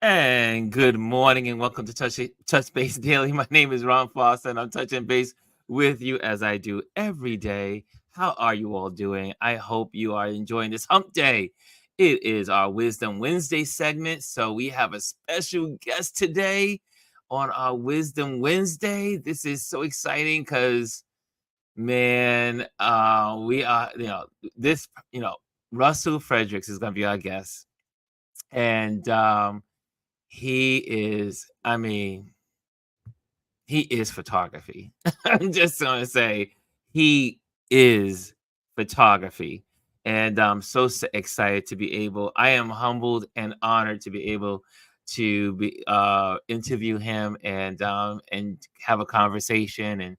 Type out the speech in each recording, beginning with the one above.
And good morning and welcome to Touch Base Daily. My name is Ron Foster and I'm touching base with you as I do every day. How are you all doing? I hope you are enjoying this hump day. It is our Wisdom Wednesday segment. So we have a special guest today on our Wisdom Wednesday. This is so exciting because man, we are, this, Russell Fredericks is gonna be our guest. And he is, I mean, he is photography. I'm just gonna say he is photography. And I'm so excited to be able, I am humbled and honored to be able to be interview him and have a conversation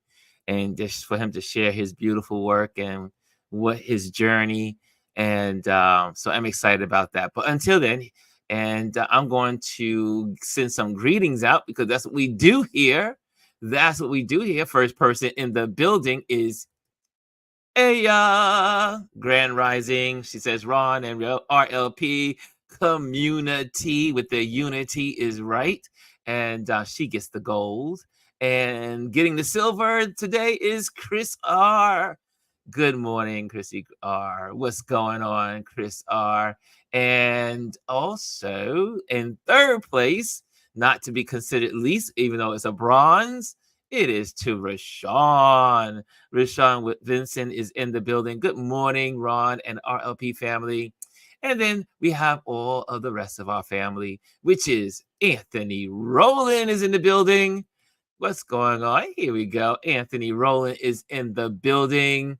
and just for him to share his beautiful work and what his journey. And so I'm excited about that. But until then, and I'm going to send some greetings out because that's what we do here. That's what we do here. First person in the building is Aya Grand Rising. She says Ron and RLP community with the unity is right. And she gets the gold. And getting the silver today is Chris R. Good morning, Chrissy R. What's going on, Chris R? And also in third place, not to be considered least, even though it's a bronze, it is to Rashawn. Rashawn Vincent is in the building. Good morning, Ron and RLP family. And then we have all of the rest of our family, which is Anthony Rowland is in the building. What's going on? Here we go. Anthony Rowland is in the building.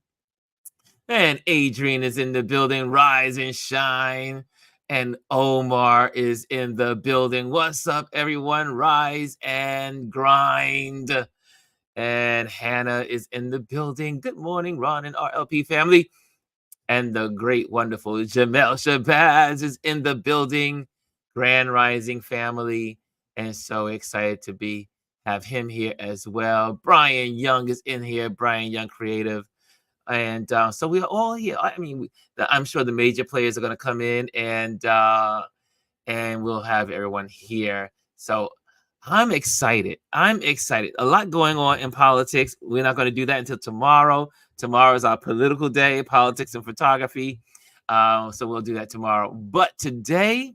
And Adrian is in the building. Rise and shine. And Omar is in the building. What's up, everyone? Rise and grind. And Hannah is in the building. Good morning, Ron and RLP family. And the great, wonderful Jamel Shabazz is in the building. Grand Rising family. And so excited to have him here as well. Brian Young is in here. Brian Young Creative. And so we're all here. I mean, I'm sure the major players are going to come in and we'll have everyone here. So I'm excited. I'm excited. A lot going on in politics. We're not going to do that until tomorrow. Tomorrow is our political day, politics and photography. So we'll do that tomorrow. But today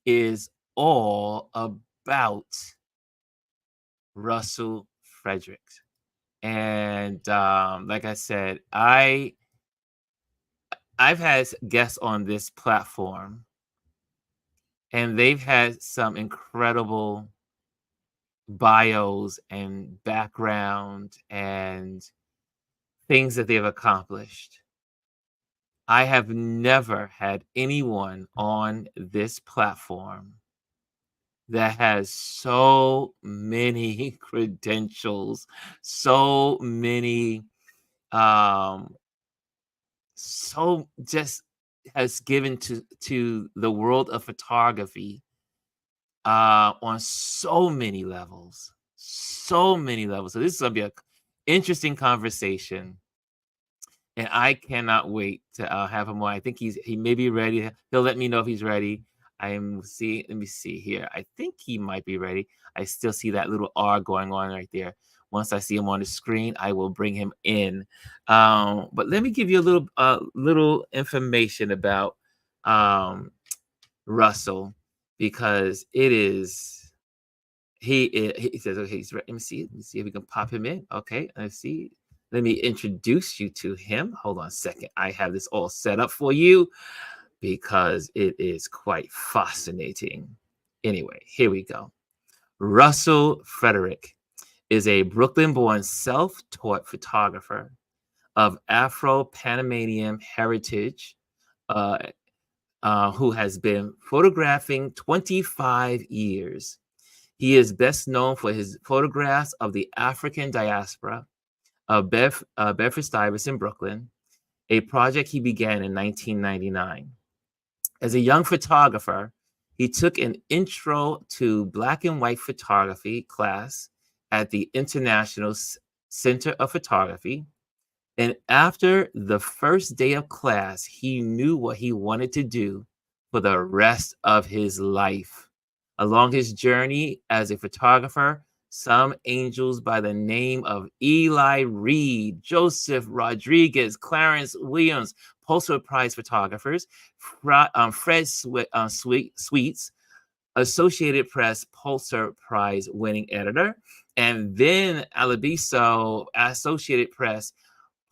is all about Russell Frederick. And like I said, I've had guests on this platform, and they've had some incredible bios and background and things that they've accomplished. I have never had anyone on this platform that has so many credentials, so many, so just has given to the world of photography on so many levels, so many levels. So this is gonna be an interesting conversation, and I cannot wait to have him on. I think he may be ready. He'll let me know if he's ready. Let me see here. I think he might be ready. I still see that little R going on right there. Once I see him on the screen, I will bring him in. But let me give you a little information about Russell, because he says, okay, he's ready. Let me see if we can pop him in. Okay, let's see. Let me introduce you to him. Hold on a second. I have this all set up for you because it is quite fascinating. Anyway, here we go. Russell Frederick is a Brooklyn-born self-taught photographer of Afro-Panamanian heritage who has been photographing 25 years. He is best known for his photographs of the African diaspora of Bedford-Stuyvesant, Brooklyn, a project he began in 1999. As a young photographer, he took an intro to black and white photography class at the International Center of Photography. And after the first day of class, he knew what he wanted to do for the rest of his life. Along his journey as a photographer, some angels by the name of Eli Reed, Joseph Rodriguez, Clarence Williams, Pulitzer Prize photographers, Fred Sweets, Associated Press Pulitzer Prize winning editor, and then Alabiso, Associated Press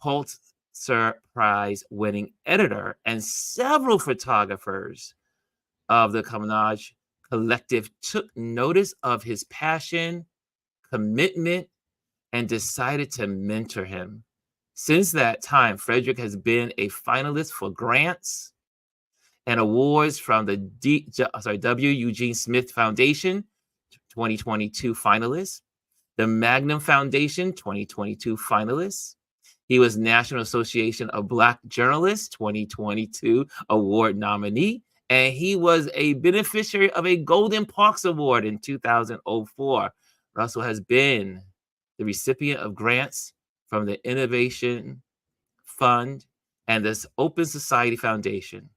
Pulitzer Prize winning editor, and several photographers of the Kavanagh Collective took notice of his passion, commitment, and decided to mentor him. Since that time, Frederick has been a finalist for grants and awards from the W. Eugene Smith Foundation, 2022 finalist, the Magnum Foundation, 2022 finalist. He was National Association of Black Journalists 2022 award nominee, and he was a beneficiary of a Golden Parks Award in 2004. Russell has been the recipient of grants from the Innovation Fund and the Open Society Foundation,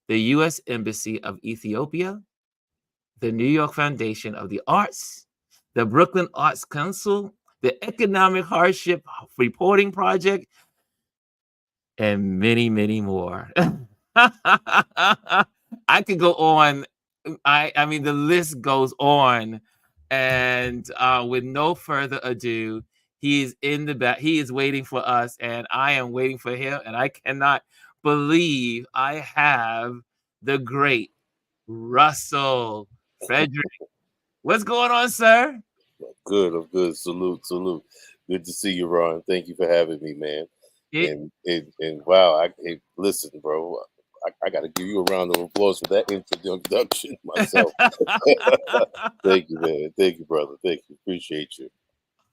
the U.S. Embassy of Ethiopia, the New York Foundation of the Arts, the Brooklyn Arts Council, the Economic Hardship Reporting Project, and many, many more. I could go on. I mean, the list goes on. And with no further ado, he is in the back. He is waiting for us, and I am waiting for him. And I cannot believe I have the great Russell Frederick. What's going on, sir? Good, I'm good. Salute, salute. Good to see you, Ron. Thank you for having me, man. It, And wow, listen, bro. I got to give you a round of applause for that introduction myself. Thank you, man. Thank you, brother. Thank you. Appreciate you.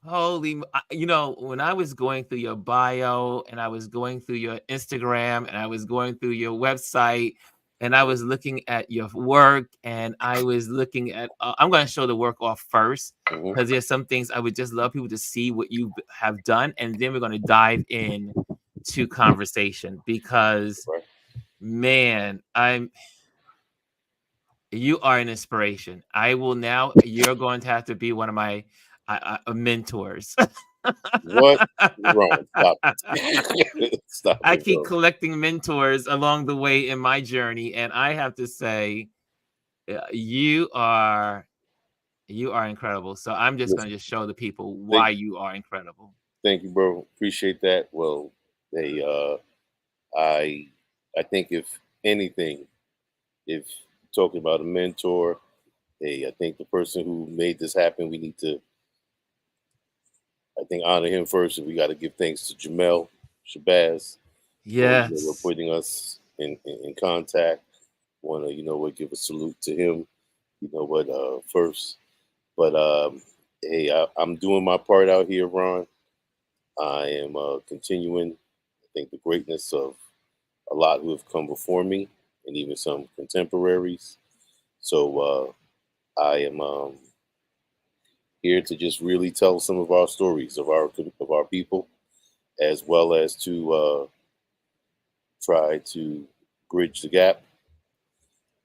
When I was going through your bio and I was going through your Instagram and I was going through your website and I was looking at your work and I was looking at, I'm going to show the work off first Hmm. because there's some things I would just love people to see what you have done. And then we're going to dive in to conversation because, Right. man, you are an inspiration. You're going to have to be one of my mentors. What? Ron, stop it. Stop I it, keep bro. collecting mentors along the way in my journey, and I have to say, you are incredible. So I'm just going Listen, to just show the people thank, why you are incredible. thank you, bro. Appreciate that. Well, they, I, I think if anything, if talking about a mentor, hey, I think the person who made this happen, we need to, I think, honor him first. And we got to give thanks to Jamel Shabazz for, we're Yes. putting us in contact. Want to, give a salute to him, first. But, hey, I'm doing my part out here, Ron. I am continuing, I think, the greatness of a lot who have come before me and even some contemporaries. So I am here to just really tell some of our stories of our people, as well as to try to bridge the gap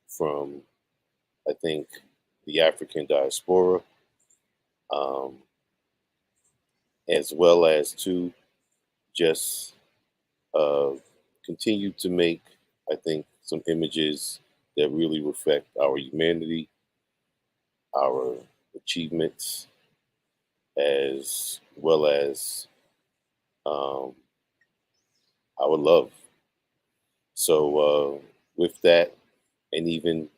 from, I think, the African diaspora, um, as well as to just uh, continue to make, I think, some images that really reflect our humanity, our achievements, as well as um, our love. So with that, and even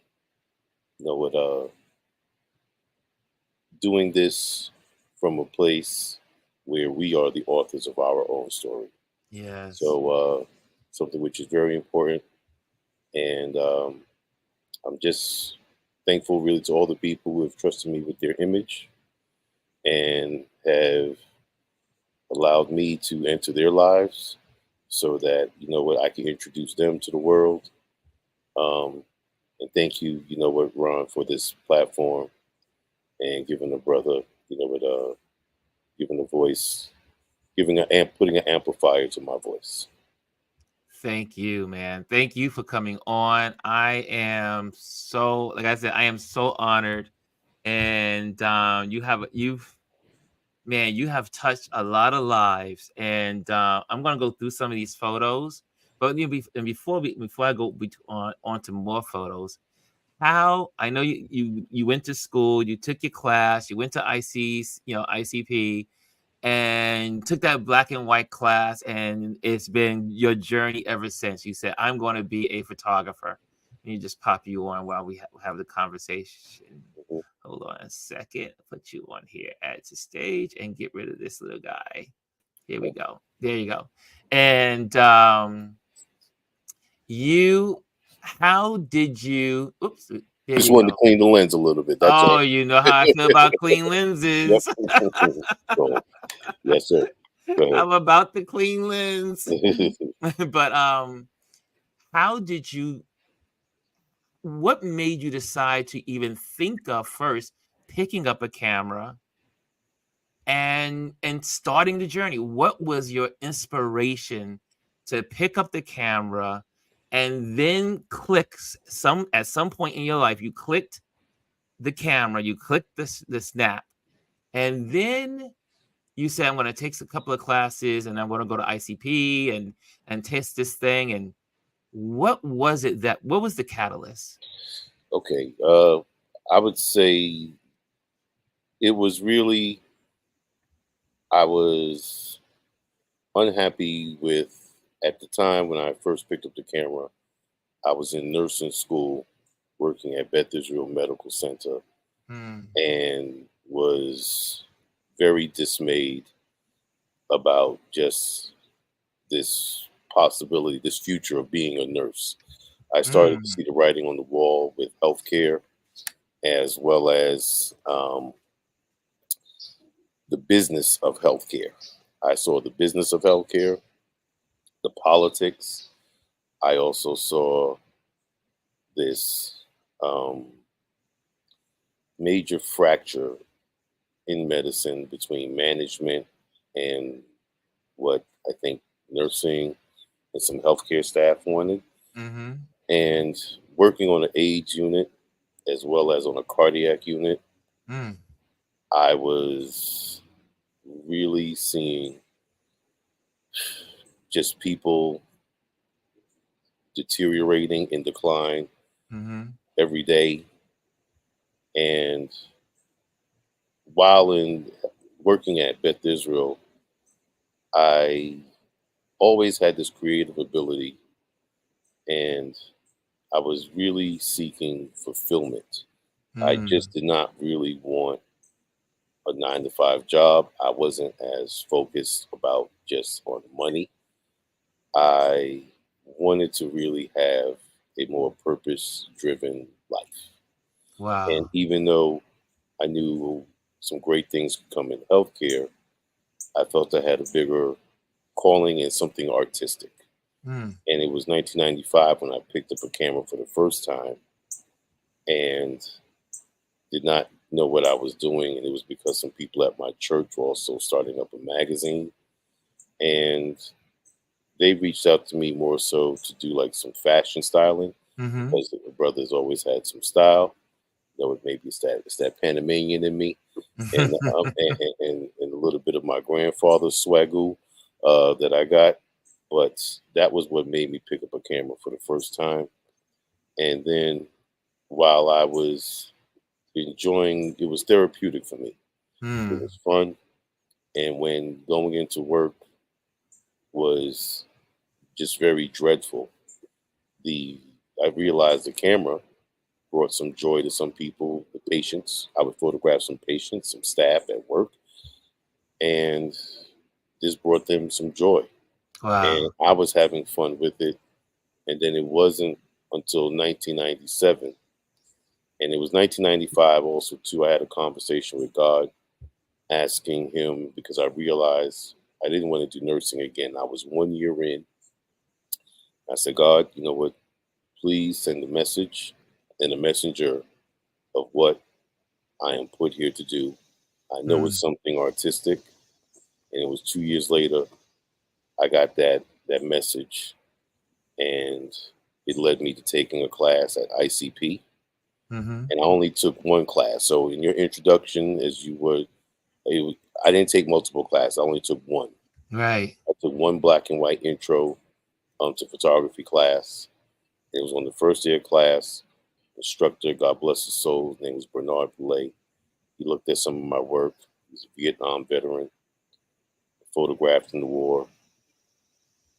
with doing this from a place where we are the authors of our own story. Yes. So something which is very important, and I'm just thankful really to all the people who have trusted me with their image and have allowed me to enter their lives so that I can introduce them to the world. Um, and thank you, Ron, for this platform and giving a brother, giving a voice, putting an amplifier to my voice. Thank you, man. Thank you for coming on. I am so, like I said, I am so honored and you have touched a lot of lives, and I'm gonna go through some of these photos. But before I go on to more photos, how I know you went to school, you took your class, you went to ICP, and took that black and white class, and it's been your journey ever since. You said, I'm going to be a photographer. And you just pop you on while we have the conversation. Mhm. Hold on a second. Put you on here, add to stage, and get rid of this little guy. Here we go. There you go. And you, how did you? Oops. There Just you wanted to go. clean the lens a little bit. That's Oh, all. you know how I feel about clean Yep. lenses. Go ahead. Yes, sir. Go I'm about the clean lens. ahead. But how did you what made you decide to even think of first picking up a camera and starting the journey? What was your inspiration to pick up the camera and then at some point in your life you clicked the camera, you clicked the snap, and then you said, I'm going to take a couple of classes and I'm going to go to ICP and test this thing. And what was the catalyst? Okay. I would say it was really, I was unhappy with, at the time when I first picked up the camera, I was in nursing school working at Beth Israel Medical Center Mm, and was very dismayed about just this possibility, this future of being a nurse. I started to mm, see the writing on the wall with healthcare, as well as the business of healthcare. I saw the business of healthcare, the politics. I also saw this um, major fracture in medicine between management and what I think nursing and some healthcare staff wanted. mm-hmm, And working on an AIDS unit as well as on a cardiac unit, mm, I was really seeing just people deteriorating in decline mm-hmm, every day. And while in working at Beth Israel, I always had this creative ability and I was really seeking fulfillment. I mm, just did not really want a 9 to 5 job. I wasn't as focused about just on money. I wanted to really have a more purpose driven life. And wow. even though I knew some great things could come in healthcare, I felt I had a bigger calling in something artistic. Mm, And it was 1995 when I picked up a camera for the first time and did not know what I was doing. And it was because some people at my church were also starting up a magazine. And they reached out to me more so to do like some fashion styling mm-hmm. because the brothers always had some style. You know, maybe it's that Panamanian in me, and a little bit of my grandfather's swagoo that I got. But that was what made me pick up a camera for the first time. And then while I was enjoying, it was therapeutic for me. It Mm, was fun, and when going into work was just very dreadful, the I realized the camera brought some joy to some people, the patients. I would photograph some patients, some staff at work, and this brought them some joy. And wow. I was having fun with it. And then it wasn't until 1997, and it was 1995 also too. I had a conversation with God, asking Him because I realized I didn't want to do nursing again. I was 1 year in. I said, God, you know what? Please send a message and a messenger of what I am put here to do. I know Mm, it's something artistic, and it was 2 years later I got that message, and it led me to taking a class at ICP, Mm-hmm. and I only took one class. So in your introduction, as you would, I didn't take multiple classes. I only took one. Right. I took one black and white intro to photography class. It was on the first day of class. Instructor, God bless his soul, his name was Bernard Boulay. He looked at some of my work. He's a Vietnam veteran, photographed in the war.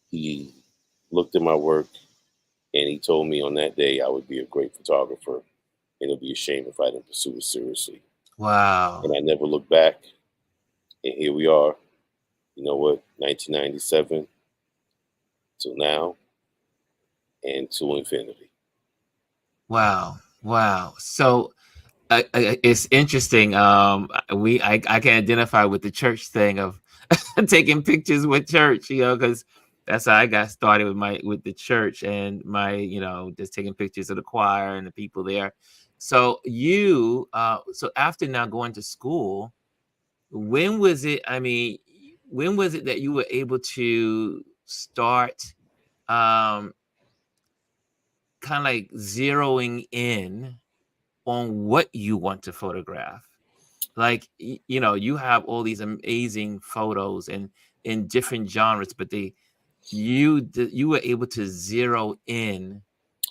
He looked at my work and he told me on that day I would be a great photographer and it would be a shame if I didn't pursue it seriously. And Wow. I never looked back. And here we are, you know what, 1997 till now and to infinity. Wow. Wow. So it's interesting. I can identify with the church thing of taking pictures with church, because that's how I got started with the church and my, just taking pictures of the choir and the people there. So so after now going to school, when was it? I mean, when was it that you were able to start, um, kind of like zeroing in on what you want to photograph? Like, you have all these amazing photos and in different genres, but you were able to zero in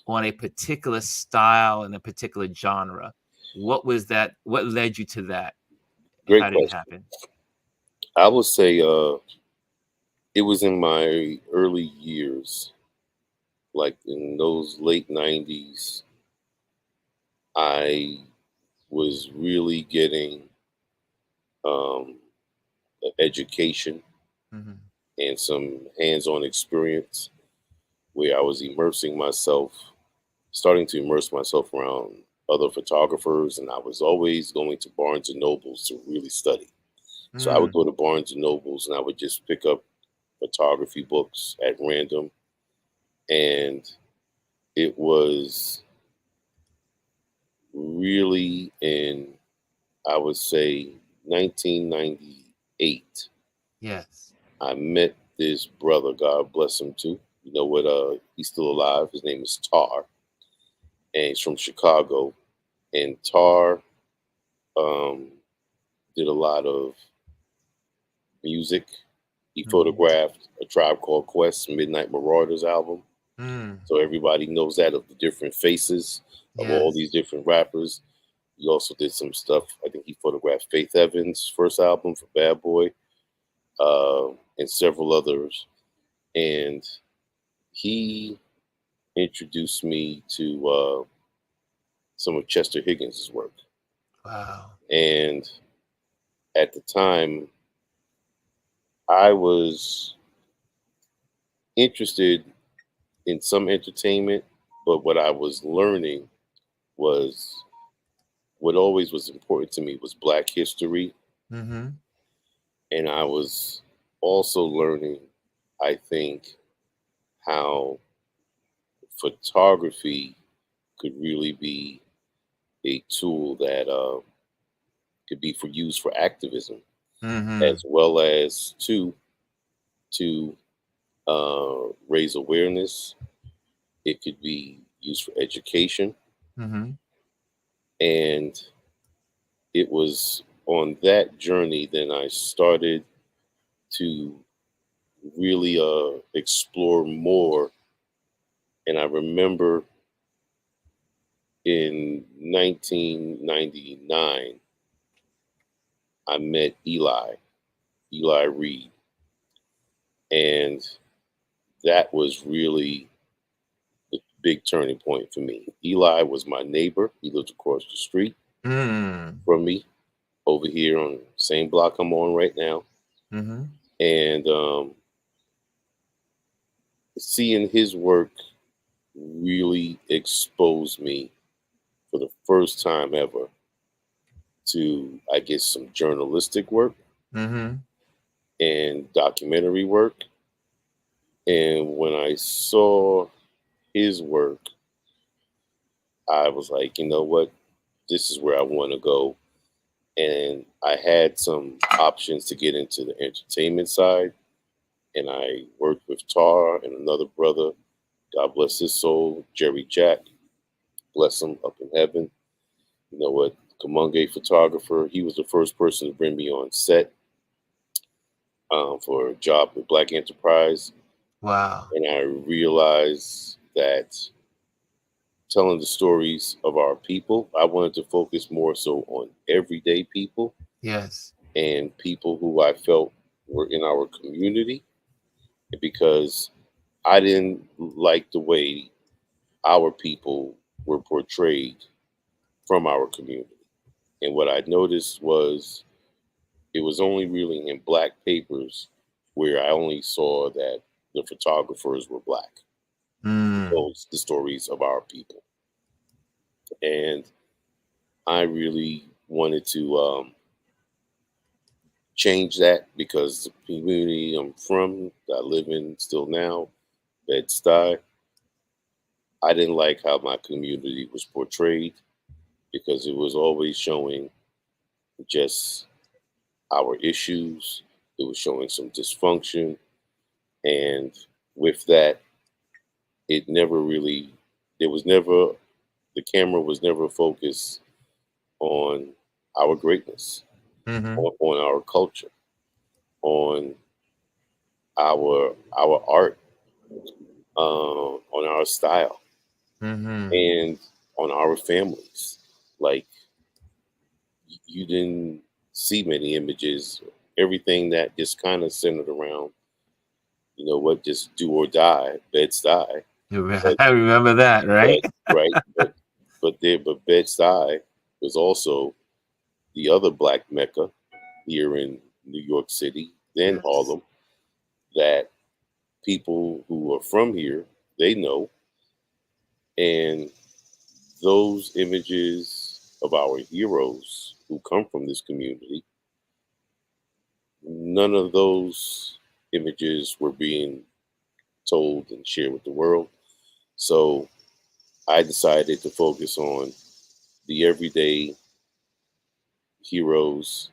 on a particular style and a particular genre. What was that? What led you to that? Great How did it question. happen? I would say it was in my early years, like in those late 90s. I was really getting um, an education Hmm. and some hands on experience where I was starting to immerse myself around other photographers. And I was always going to Barnes and Nobles to really study. So I would Mm, go to Barnes and Nobles and I would just pick up photography books at random. And it was really in, I would say, 1998. yes. I met this brother, God bless him too. You know what? He's still alive. His name is Tar, and he's from Chicago. And Tar um, did a lot of music. He Hmm. photographed A Tribe Called Quest, Midnight Marauders album. Mm, So everybody knows that of the different faces of all yes. these different rappers. He also did some stuff. I think he photographed Faith Evans' first album for Bad Boy, and several others. And he introduced me to some of Chester Higgins' work. Wow. And at the time, I was interested in some entertainment, but what I was learning was what always was important to me was Black history. Hmm. And I was also learning, I think, how photography could really be a tool that could be for use for activism, Hmm. as well as to raise awareness. It could be used for education, Hmm. and it was on that journey then I started to really explore more. And I remember in 1999, I met Eli Reed, and that was really the big turning point for me. Eli was my neighbor. He lived across the street Mm, from me over here on the same block I'm on right now. hmm. And seeing his work really exposed me for the first time ever to, I guess, some journalistic work Hmm. and documentary work. And when I saw his work, I was like, you know what? This is where I want to go. And I had some options to get into the entertainment side. And I worked with Tar and another brother, God bless his soul, Jerry Jack, bless him up in heaven. You know what? Kamunge photographer. He was the first person to bring me on set for a job with Black Enterprise, Wow. and I realized that telling the stories of our people, I wanted to focus more so on everyday people Yes. and people who I felt were in our community because I didn't like the way our people were portrayed from our community. And what I noticed was it was only really in black papers where I only saw that the photographers were black, Mm. those the stories of our people. And I really wanted to change that because the community I'm from, that I live in still now, Bed-Stuy, I didn't like how my community was portrayed because it was always showing just our issues. It was showing some dysfunction. And with that, it never really, there was never, the camera was never focused on our greatness, Mhm. on our culture, on our art, on our style, Mhm. and on our families. Like you didn't see many images. Everything that just kind of centered around, you know what, just do or die, beds die. But I remember that, right? but right, but Bed Stuy was also the other black mecca here in New York City, then Yes. Harlem, that people who are from here they know, and those images of our heroes who come from this community, none of those images were being told and shared with the world. So I decided to focus on the everyday heroes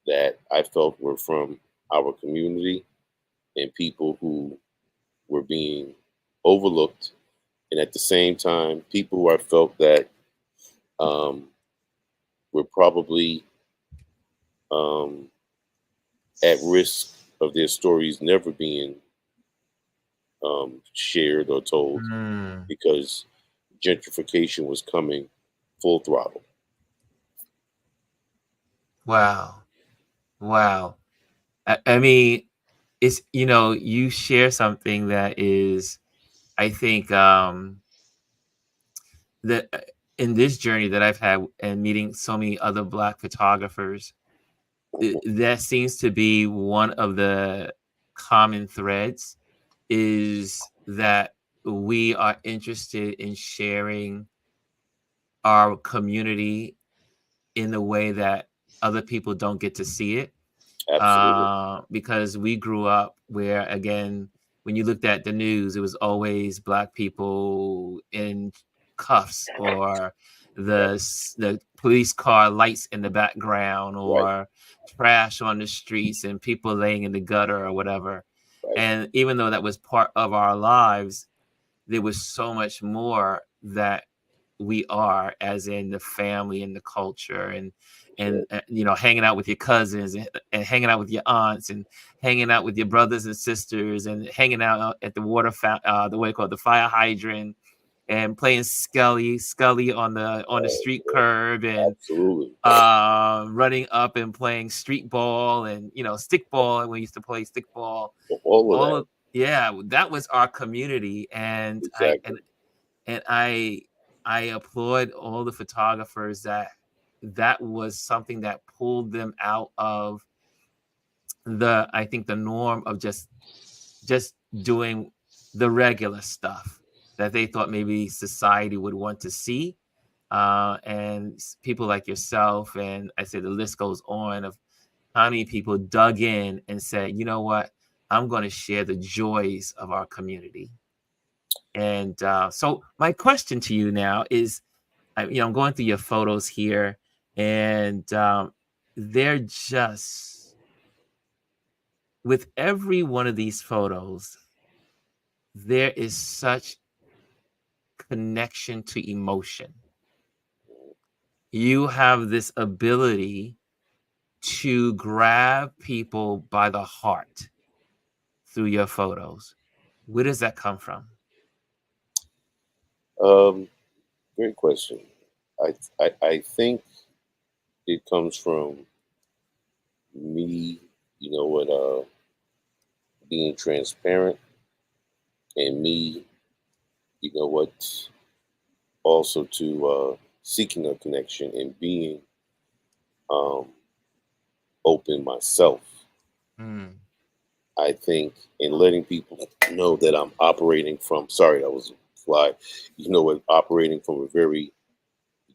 that I felt were from our community and people who were being overlooked. And at the same time, people who I felt that um, were probably um, at risk of their stories never being shared or told Mm. because gentrification was coming full throttle. Wow. Wow. I mean, it's you share something that is, I think, that in this journey that I've had and meeting so many other Black photographers, that seems to be one of the common threads is that we are interested in sharing our community in the way that other people don't get to see it. Absolutely. Because we grew up where, again, when you looked at the news, it was always Black people in cuffs, or Right. the police car lights in the background, Right. or trash on the streets and people laying in the gutter or whatever. Right. And even though that was part of our lives, there was so much more that we are, as in the family and the culture, and Right. hanging out with your cousins, and hanging out with your aunts, and hanging out with your brothers and sisters, and hanging out at the the way called the fire hydrant, and playing Scully on the street Right. curb, and Absolutely. running up and playing street ball, and stick ball. And we used to play stick ball. All of All that. of Yeah, that was our community. And Exactly. I applaud all the photographers that was something that pulled them out of I think the norm of just doing the regular stuff that they thought maybe society would want to see. And people like yourself, and I say the list goes on, of how many people dug in and said, you know what, I'm going to share the joys of our community. And so my question to you now is, I'm going through your photos here, and they're just, with every one of these photos, there is such connection to emotion. you have this ability to grab people by the heart through your photos. Where does that come from? Um, Great question. I think it comes from me, being transparent, and me, what, also to seeking a connection and being um, open myself. Mm, I think in letting people know that I'm operating from, sorry, that was a fly, operating from a very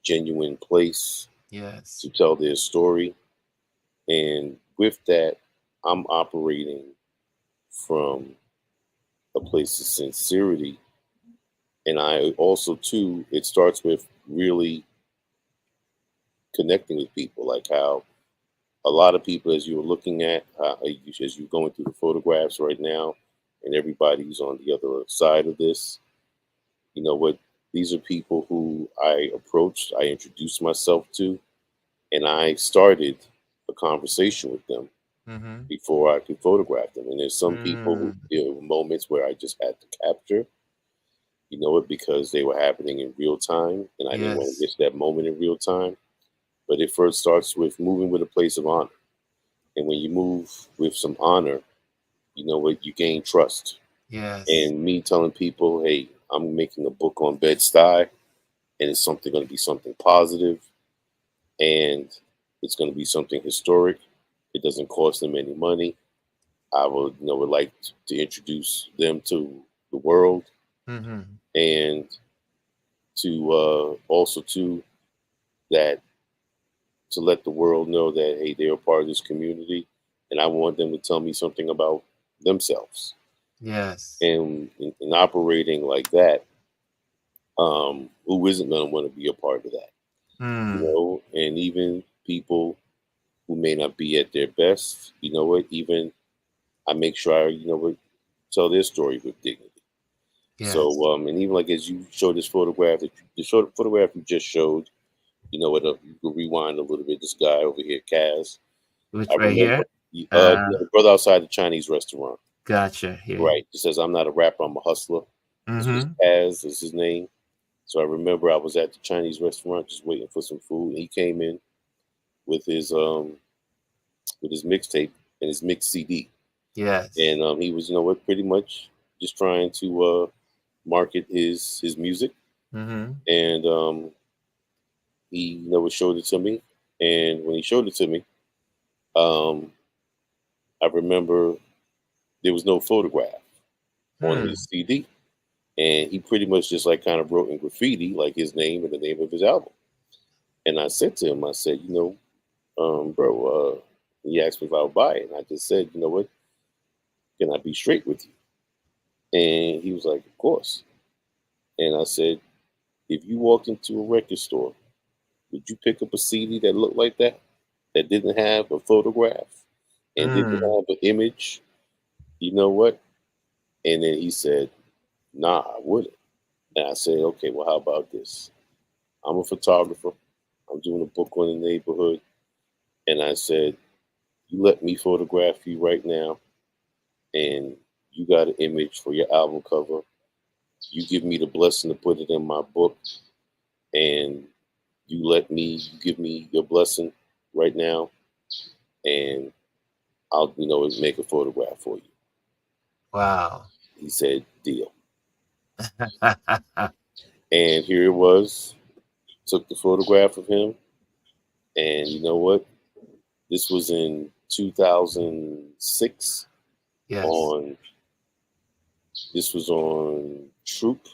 genuine place yes. to tell their story. And with that, I'm operating from a place of sincerity. And I also, too, it starts with really connecting with people, like how a lot of people, as you're looking at, as you're going through the photographs right now, and everybody's on the other side of this, you know what? These are people who I approached, I introduced myself to, and I started a conversation with them Mm-hmm. before I could photograph them. And there's some people who, Mm, there were moments where I just had to capture, because they were happening in real time, and I didn't want to yes. miss that moment in real time. But it first starts with moving with a place of honor. And when you move with some honor, you gain trust. Yes. And me telling people, hey, I'm making a book on Bed-Stuy, and it's something going to be something positive, and it's going to be something historic. It doesn't cost them any money. I would like to introduce them to the world, Mm-hmm. and to also to that to let the world know that, hey, they're a part of this community, and I want them to tell me something about themselves. Yes. And in operating like that, who isn't going to want to be a part of that? Mm, And even people who may not be at their best, even I make sure I, tell their story with dignity. yes. So, and even like as you showed this photograph, the short photograph you just showed, you can rewind a little bit. This guy over here, Kaz, Which I right here? remember, yeah, the brother outside the Chinese restaurant, Gotcha. Here. right? He says, "I'm not a rapper, I'm a hustler." This was Mm-hmm. Kaz, is his name. So I remember I was at the Chinese restaurant just waiting for some food, and he came in with his mixtape and his mix CD, Yes. and he was, pretty much just trying to market his music, Mm-hmm. and he, showed it to me, and when he showed it to me, um, I remember there was no photograph on Hmm. his CD, and he pretty much just like kind of wrote in graffiti like his name and the name of his album. And I said to him, I said, bro, he asked me if I would buy it, and I just said, you know what, can I be straight with you? And he was like, of course. And I said, if you walked into a record store, would you pick up a CD that looked like that didn't have a photograph and didn't Mm. have an image? You know what? And then he said, nah, I wouldn't. And I said, okay, well, how about this? I'm a photographer. I'm doing a book on the neighborhood. And I said, you let me photograph you right now, and you got an image for your album cover. You give me the blessing to put it in my book, and you give me your blessing right now, and I'll, make a photograph for you. Wow. He said, deal. And here it was. Took the photograph of him, and you know what? This was in 2006. yes. On This was on Troop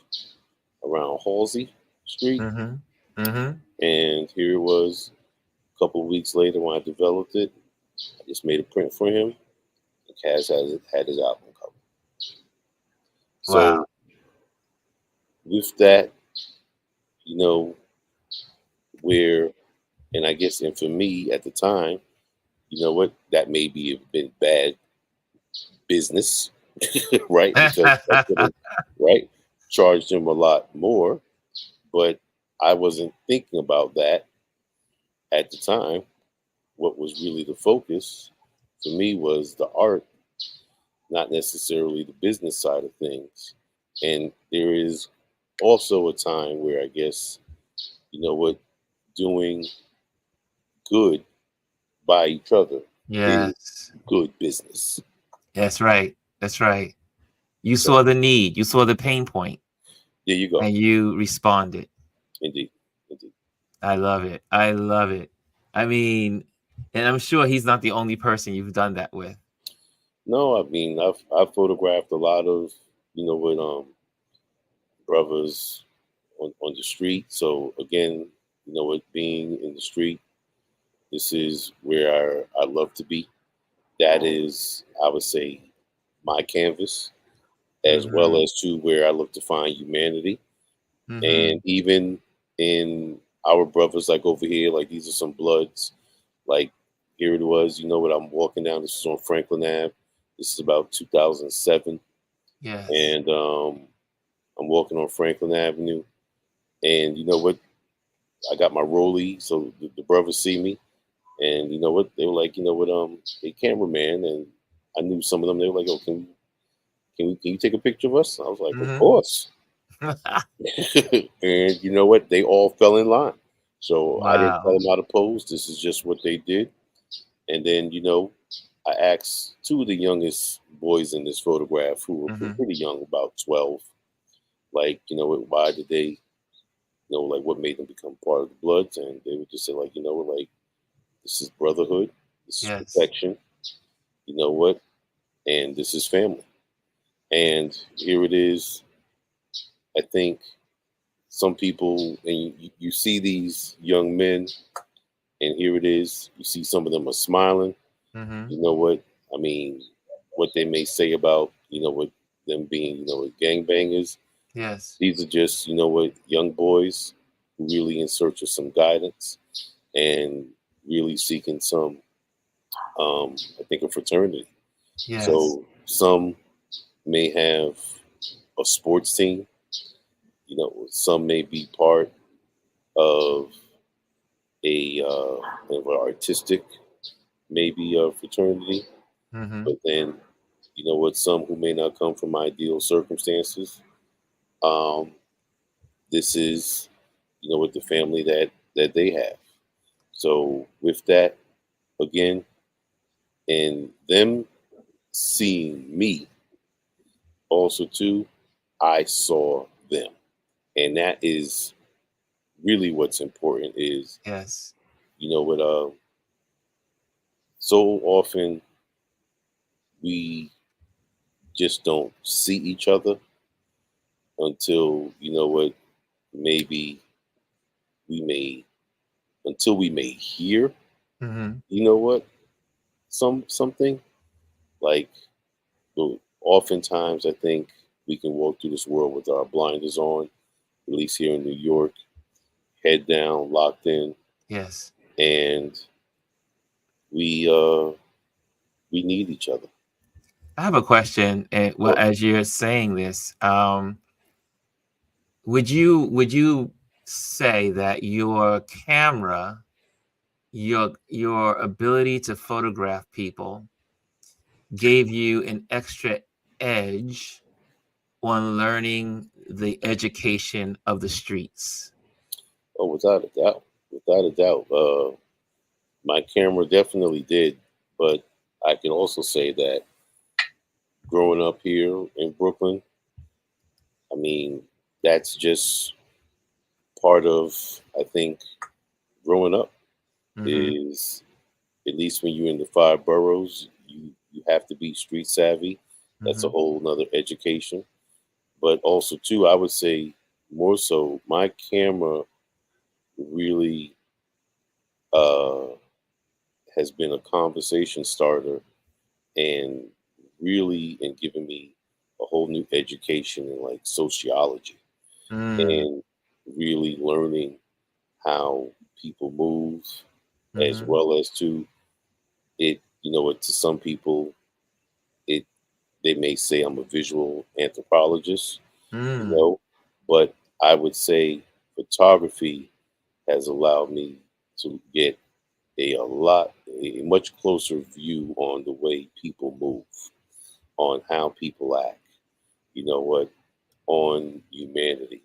around Halsey Street, Mm-hmm. Mm-hmm. and here it was. A couple of weeks later, when I developed it, I just made a print for him. And Kaz had his album cover. Wow. So with that, you know, where, and I guess, and for me at the time, you know what, that may be have been bad business, right? Because I could have, right, charged him a lot more, but I wasn't thinking about that. at the time, what was really the focus for me was the art, not necessarily the business side of things. And there is also a time where I guess, what, doing good by each other is Yes. good business. That's right. That's right. You So saw the need, you saw the pain point, there you go. and you responded. Indeed. Indeed. I love it. I love it. I mean, and I'm sure he's not the only person you've done that with. No, I mean I've photographed a lot of, with brothers on the street. So again, with being in the street, this is where I love to be. That is, I would say, my canvas, as well Mhm. as to where I look to find humanity. And Mhm. even in our brothers, like over here, like these are some bloods. Like here it was, I'm walking down. This is on Franklin Ave. This is about 2007, Yes. and I'm walking on Franklin Avenue. And you know what? I got my rollie, so the brothers see me, and you know what? They were like, hey, cameraman, and I knew some of them. They were like, oh, can you take a picture of us? I was like, of Mhm. course. And you know what? They all fell in line. So I didn't tell Wow. them how to pose. This is just what they did. And then, I asked two of the youngest boys in this photograph, who were Mhm. pretty young, about 12, like, why did they, like what made them become part of the Bloods? And they would just say, like, like, this is brotherhood, this is Yes. protection, you know what? And this is family. And here it is. I think some people, and you see these young men, and here it is. You see some of them are smiling. Mhm. You know what? I mean, what they may say about, what them being, gangbangers. Yes. These are just, what, young boys who really in search of some guidance and really seeking some, I think, a fraternity. Yes. So some may have a sports team. Some may be part of a kind of an artistic, maybe a fraternity. Mhm. But then, what, some who may not come from ideal circumstances. Um, this is, with the family that they have. So with that, again, and them seeing me also too, I saw them, and that is really what's important. Is, Yes. what, so often we just don't see each other until, what, maybe we may, until we may hear, Mhm. what, something like, oftentimes I think we can walk through this world with our blinders on, at least here in New York, head down, locked in, Yes. and we need each other. I have a question, well, Sure. as you're saying this, would you say that your camera, your ability to photograph people gave you an extra edge on learning the education of the streets? Oh, without a doubt, without a doubt, my camera definitely did, but I can also say that growing up here in Brooklyn, I mean, that's just part of, I think, growing up Mhm. is, at least when you're in the five boroughs, you have to be street savvy. That's a Mhm. whole nother education. But also too, I would say more so, my camera really uh, has been a conversation starter, and really in giving me a whole new education in like sociology, Mm. and really learning how people move, as Mhm. well as to it. To some people, it they may say I'm a visual anthropologist, you Mm. know, but I would say photography has allowed me to get a much closer view on the way people move, on how people act. You know what? On humanity.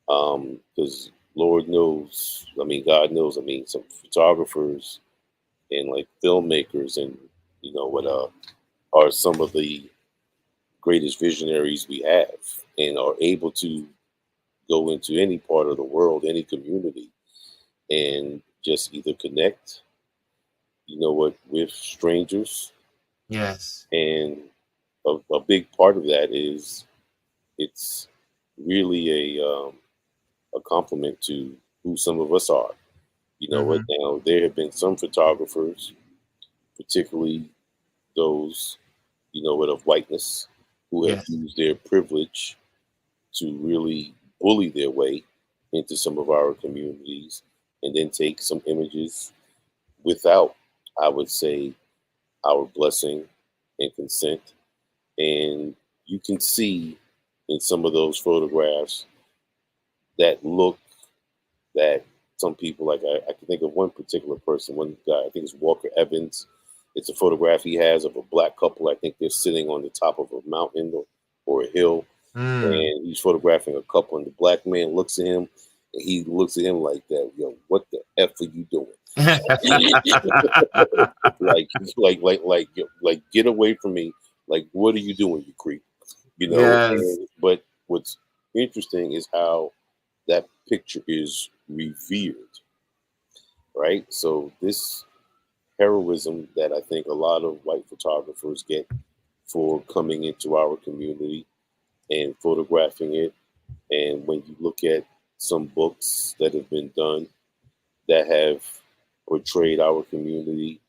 Because Lord knows, I mean, God knows, I mean, some photographers and like filmmakers and what are some of the greatest visionaries we have and are able to go into any part of the world, any community, and just either connect, with strangers. Yes. And a big part of that is it's really a compliment to who some of us are. You know what? Hmm. Now, there have been some photographers, particularly those, of whiteness, who have Yes. used their privilege to really bully their way into some of our communities and then take some images without, I would say, our blessing and consent. And you can see in some of those photographs that look that some people, like I can think of one particular person, one guy, I think it's Walker Evans. It's a photograph he has of a black couple. I think they're sitting on the top of a mountain or a hill, Mm. and he's photographing a couple, and the black man looks at him, and he looks at him like that. Yo, what the f are you doing? like, get away from me! Like, what are you doing, you creep? Yes. But what's interesting is how that picture is revered, right? So this heroism that I think a lot of white photographers get for coming into our community and photographing it. And when you look at some books that have been done that have portrayed our community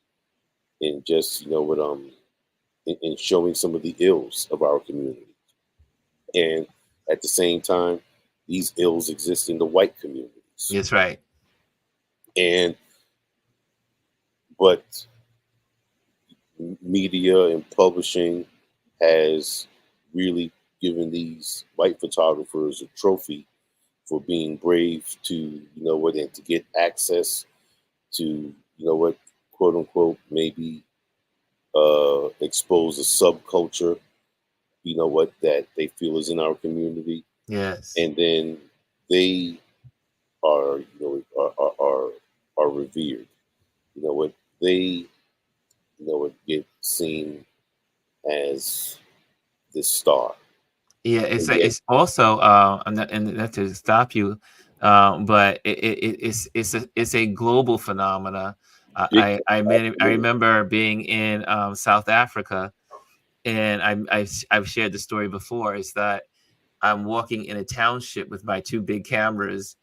and just, in showing some of the ills of our community. And at the same time, these ills exist in the white communities. That's right. And but media and publishing has really given these white photographers a trophy for being brave to, and to get access to, quote unquote, maybe expose a subculture, that they feel is in our community. Yes. And then they are, are revered. They, get seen as this star. Yeah, And yet, it's also not to stop you, but it's a global phenomena. big, I absolutely. remember being in South Africa, and I've shared the story before. Is that I'm walking in a township with my two big cameras,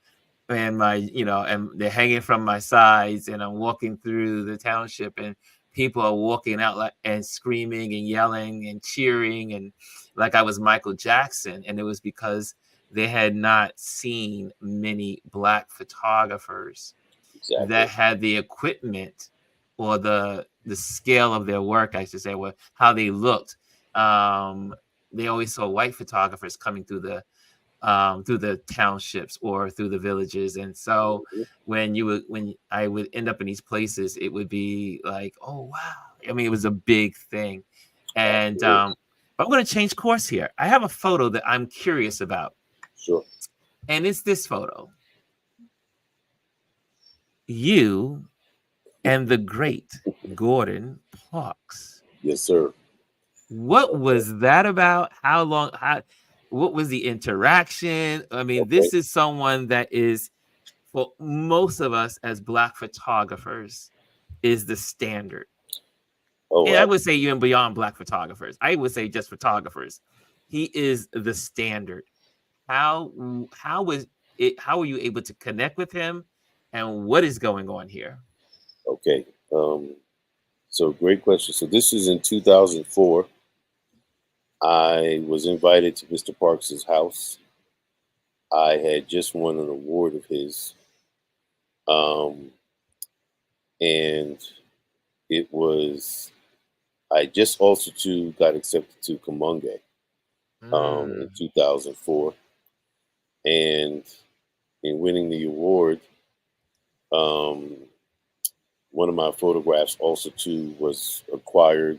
and and they're hanging from my sides, and I'm walking through the township, and people are walking out like and screaming and yelling and cheering, and like I was Michael Jackson. And it was because they had not seen many black photographers Exactly. that had the equipment or the scale of their work, I should say, or how they looked. They always saw white photographers coming through the townships or through the villages. And so Mhm. when I would end up in these places, it would be like, oh wow. I mean, it was a big thing. And Absolutely. but I'm going to change course here. I have a photo that I'm curious about, Sure. and it's this photo. You and the great Gordon Parks. Yes, sir. What Okay. was that about? How long? What was the interaction? I mean, Okay. this is someone that is, for most of us as black photographers, is the standard. Oh, And I would say even beyond black photographers, I would say just photographers. He is the standard. How was it? How were you able to connect with him? And what is going on here? okay. So great question. So this is in 2004. I was invited to Mr. Parks's house. I had just won an award of his, um, and it was I just also too got accepted to Kamunge in Mm, 2004, and in winning the award, um, one of my photographs also too was acquired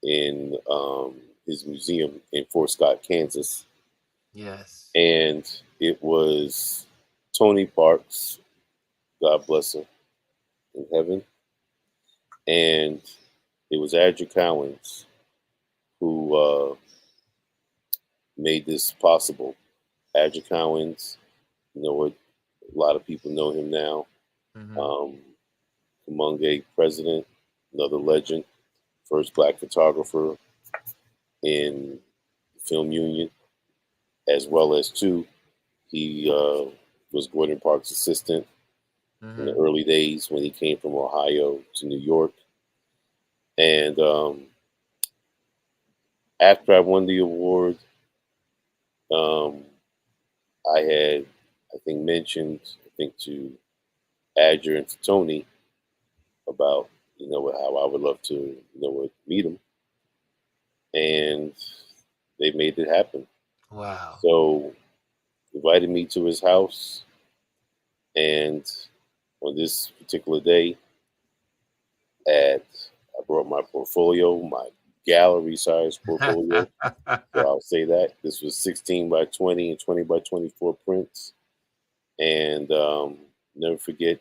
in his museum in Fort Scott, Kansas, Yes. and it was Tony Parks, God bless him in heaven, and it was Andrew Cowens who made this possible. Andrew Cowens, you know what? A lot of people know him now. Mm-hmm. Um, Kumonge president, another legend, first black photographer in the film union, as well as too, he was Gordon Parks' assistant in the Mm-hmm. early days when he came from Ohio to New York. And after I won the award, um, I had, I think, mentioned, I think, to Adger and to Tony about, how I would love to, meet him. And they made it happen. Wow. So invited me to his house, and on this particular day, I brought my portfolio, my gallery size portfolio. So I'll say that this was 16 by 20 and 20 by 24 prints, and never forget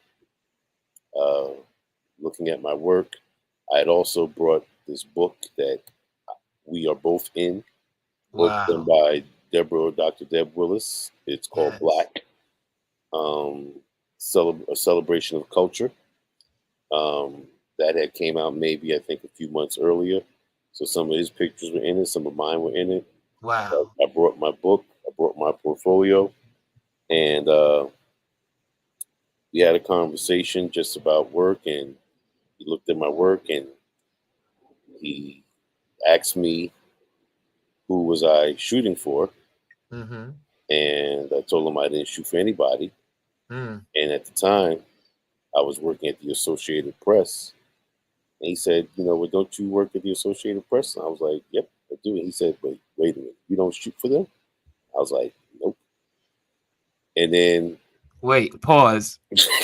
uh, looking at my work. I had also brought this book that we are both in, both done Wow. by Dr. Deb Willis. It's called Yes. Black, um, a celebration of culture. Um, that had came out maybe I think a few months earlier. So some of his pictures were in it, some of mine were in it. Wow. I brought my book, I brought my portfolio, and we had a conversation just about work. And he looked at my work and he asked me who was I shooting for, Mm-hmm. and I told him I didn't shoot for anybody. Mm. And at the time, I was working at the Associated Press. And he said, well, don't you work at the Associated Press? And I was like, yep, I do. And he said, wait a minute, you don't shoot for them? I was like, nope. And then Wait, pause.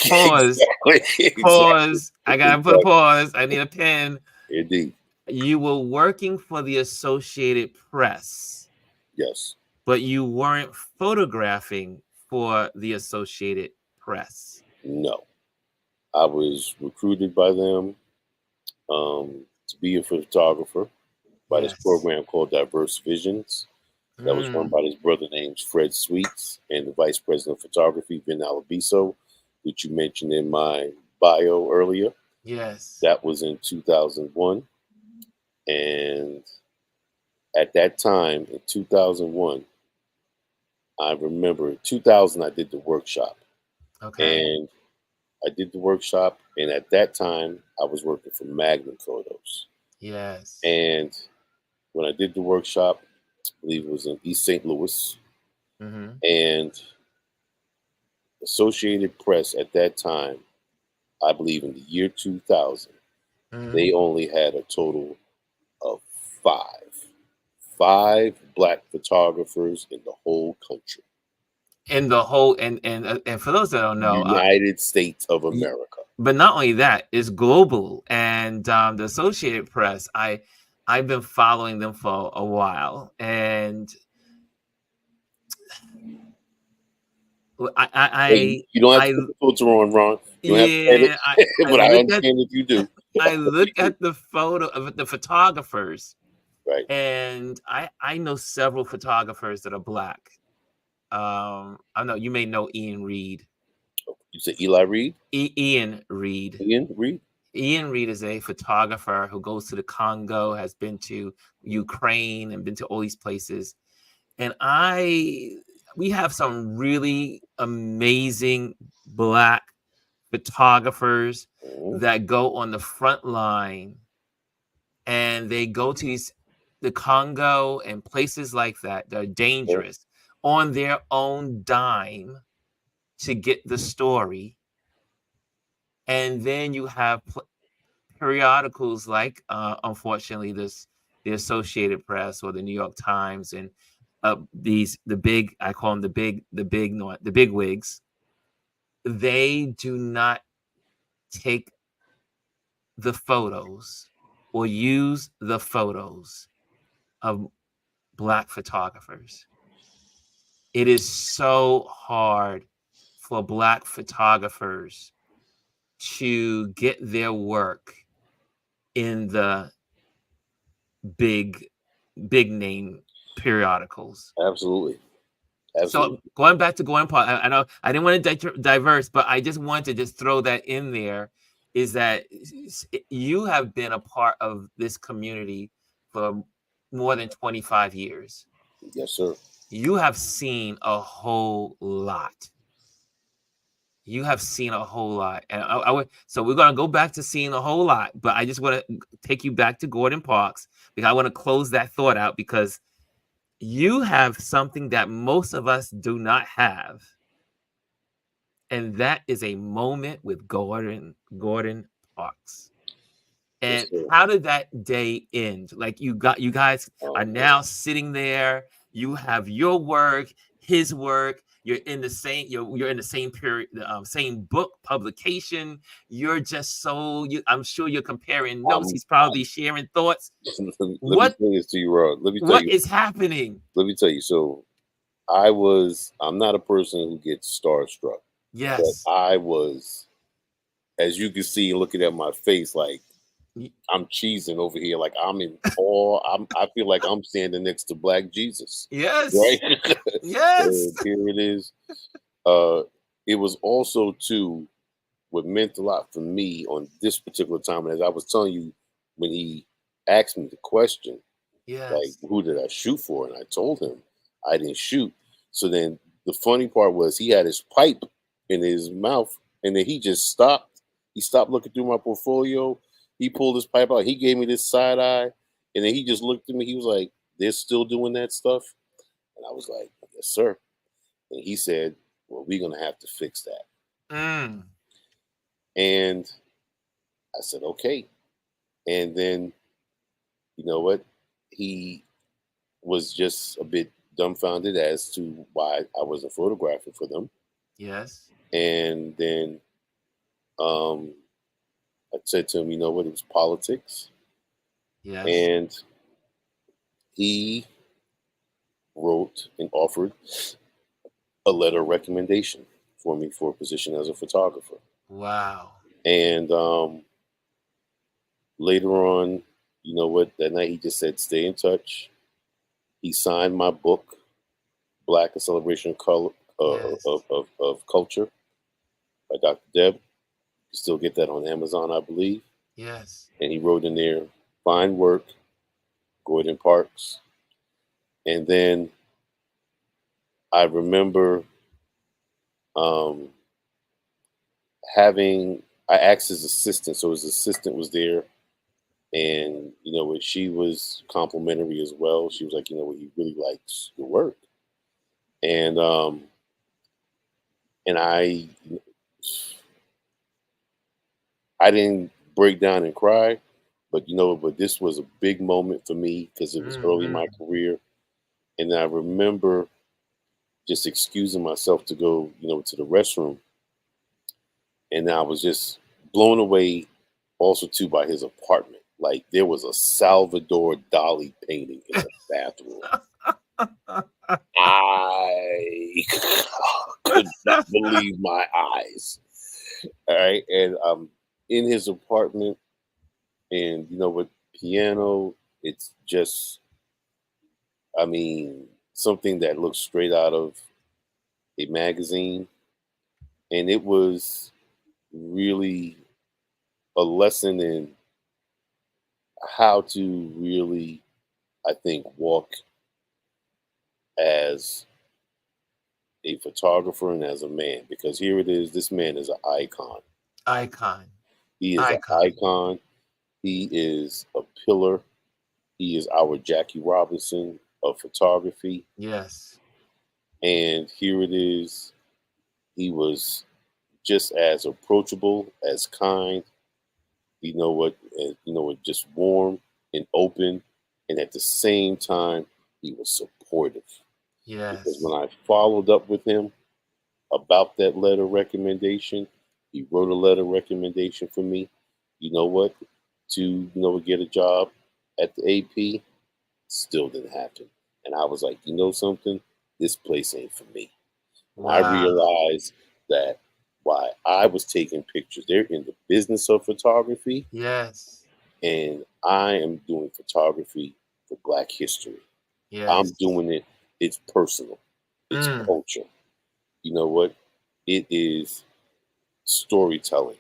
Pause. exactly, exactly, Pause. I gotta put a exactly. pause. I need a pen. Indeed, You were working for the Associated Press, yes. but you weren't photographing for the Associated Press. No, I was recruited by them to be a photographer by this Yes. program called Diverse Visions that was run Mm. by his brother named Fred Sweets and the vice president of photography, Vin Alabiso, which you mentioned in my bio earlier. Yes. That was in 2001. And at that time, in 2001, I remember 2000, I did the workshop. Okay. And I did the workshop. And at that time, I was working for Magnum Photos. Yes. And when I did the workshop, I believe it was in East St. Louis. Mm-hmm. And Associated Press at that time, I believe in the year 2000, Mm-hmm. they only had a total of five black photographers in the whole country, And the whole and for those that don't know, United States of y- America. but not only that, it's global. And the Associated Press, I've been following them for a while, and Hey, you don't have to I put the filter on, Ron. You don't have to edit, yeah, I but I look at understand if you do. I look at the photo of the photographers, Right. and I know several photographers that are black. I know you may know Ian Reed. You said Eli Reed? Ian Reed. Ian Reed? Ian Reed is a photographer who goes to the Congo, has been to Ukraine, and been to all these places. And we have some really amazing black photographers Mhm. that go on the front line, and they go to the Congo and places like that that are Okay. dangerous on their own dime to get the story. And then you have periodicals like, unfortunately, the Associated Press or the New York Times, and the big, I call them the big wigs. They do not take the photos or use the photos of Black photographers. It is so hard for Black photographers to get their work in the big, big name periodicals. Absolutely. So Absolutely. going back to Gordon Park, I know I didn't want to diverse, but I just wanted to just throw that in there. Is that you have been a part of this community for more than 25 years. Yes, sir. You have seen a whole lot. You have seen a whole lot, and I would. So we're gonna go back to seeing a whole lot, but I just want to take you back to Gordon Parks because I want to close that thought out because you have something that most of us do not have, and that is a moment with Gordon Parks. Yes, And sir. how did that day end? Like you guys Oh are man. now sitting there. You have your work, his work. You're in the same period, same book publication. You're just so I'm sure you're comparing notes. I'm, He's probably sharing thoughts. let me What say this to you, Rod. Let me tell what you. is happening? Let me tell you. So I'm not a person who gets starstruck, but Yes. I was, as you can see, looking at my face, like Y- I'm cheesing over here, like I'm in awe. I feel like I'm standing next to Black Jesus, right? Yes. Yes. And here it is. Uh, it was also too what meant a lot for me on this particular time. And as I was telling you, when he asked me the question, like, Yes. who did I shoot for? And I told him I didn't shoot. So then the funny part was he had his pipe in his mouth and then he just stopped. He stopped looking through my portfolio. He pulled his pipe out. He gave me this side eye. And then he just looked at me. He was like, they're still doing that stuff? And I was like, yes, sir. And he said, well, we're going to have to fix that. Mm. And I said, okay. And then, you know what? He was just a bit dumbfounded as to why I wasn't photographing for them. Yes. And then um, I said to him, you know what, it was politics. Yes. And he wrote and offered a letter of recommendation for me for a position as a photographer. Wow. And later on, you know what, that night he just said, stay in touch. He signed my book, Black: A Celebration of Color, Yes. of Culture by Dr. Deb. You can still get that on Amazon, I believe. Yes. And he wrote in there, fine work, Gordon Parks. And then I remember um, I asked his assistant, so his assistant was there, and you know what, she was complimentary as well. She was like, you know what, he really likes your work, and and I didn't break down and cry, but you know, but this was a big moment for me because it was early in my Hmm. career, and I remember just excusing myself to go, you know, to the restroom, and I was just blown away, also too by his apartment. Like there was a Salvador Dali painting in the bathroom. I could not believe my eyes. All right, and in his apartment, and you know, with piano, it's just, I mean, something that looks straight out of a magazine, and it was really a lesson in how to really, I think, walk as a photographer and as a man. Because here it is, this man is an icon. Icon. He is an Icon. icon. He is a pillar. He is our Jackie Robinson of photography. Yes. And here it is. He was just as approachable, as kind, you know what, just warm and open. And at the same time, he was supportive. Because when Yes. I followed up with him about that letter recommendation, he wrote a letter recommendation for me. you know what, to get a job at the AP, still didn't happen. And I was like, you know something, this place ain't for me. And I Wow. realized that why I was taking pictures, they're in the business of photography, Yes. and I am doing photography for Black history. I'm Yes. doing it. It's personal. It's Mm. culture. You know what? It is storytelling.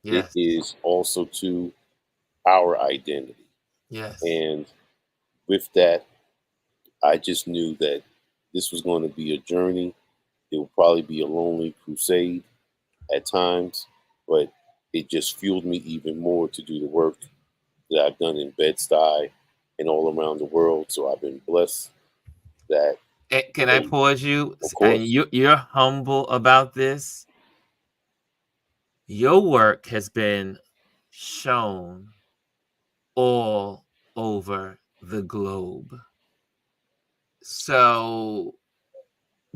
It Yes. is also to our identity. Yes. And with that, I just knew that this was going to be a journey. It would probably be a lonely crusade at times, but it just fueled me even more to do the work that I've done in Bed-Stuy and all around the world. So I've been blessed that, Can I pause you? of And course, you're humble about this. Your work has been shown all over the globe. So,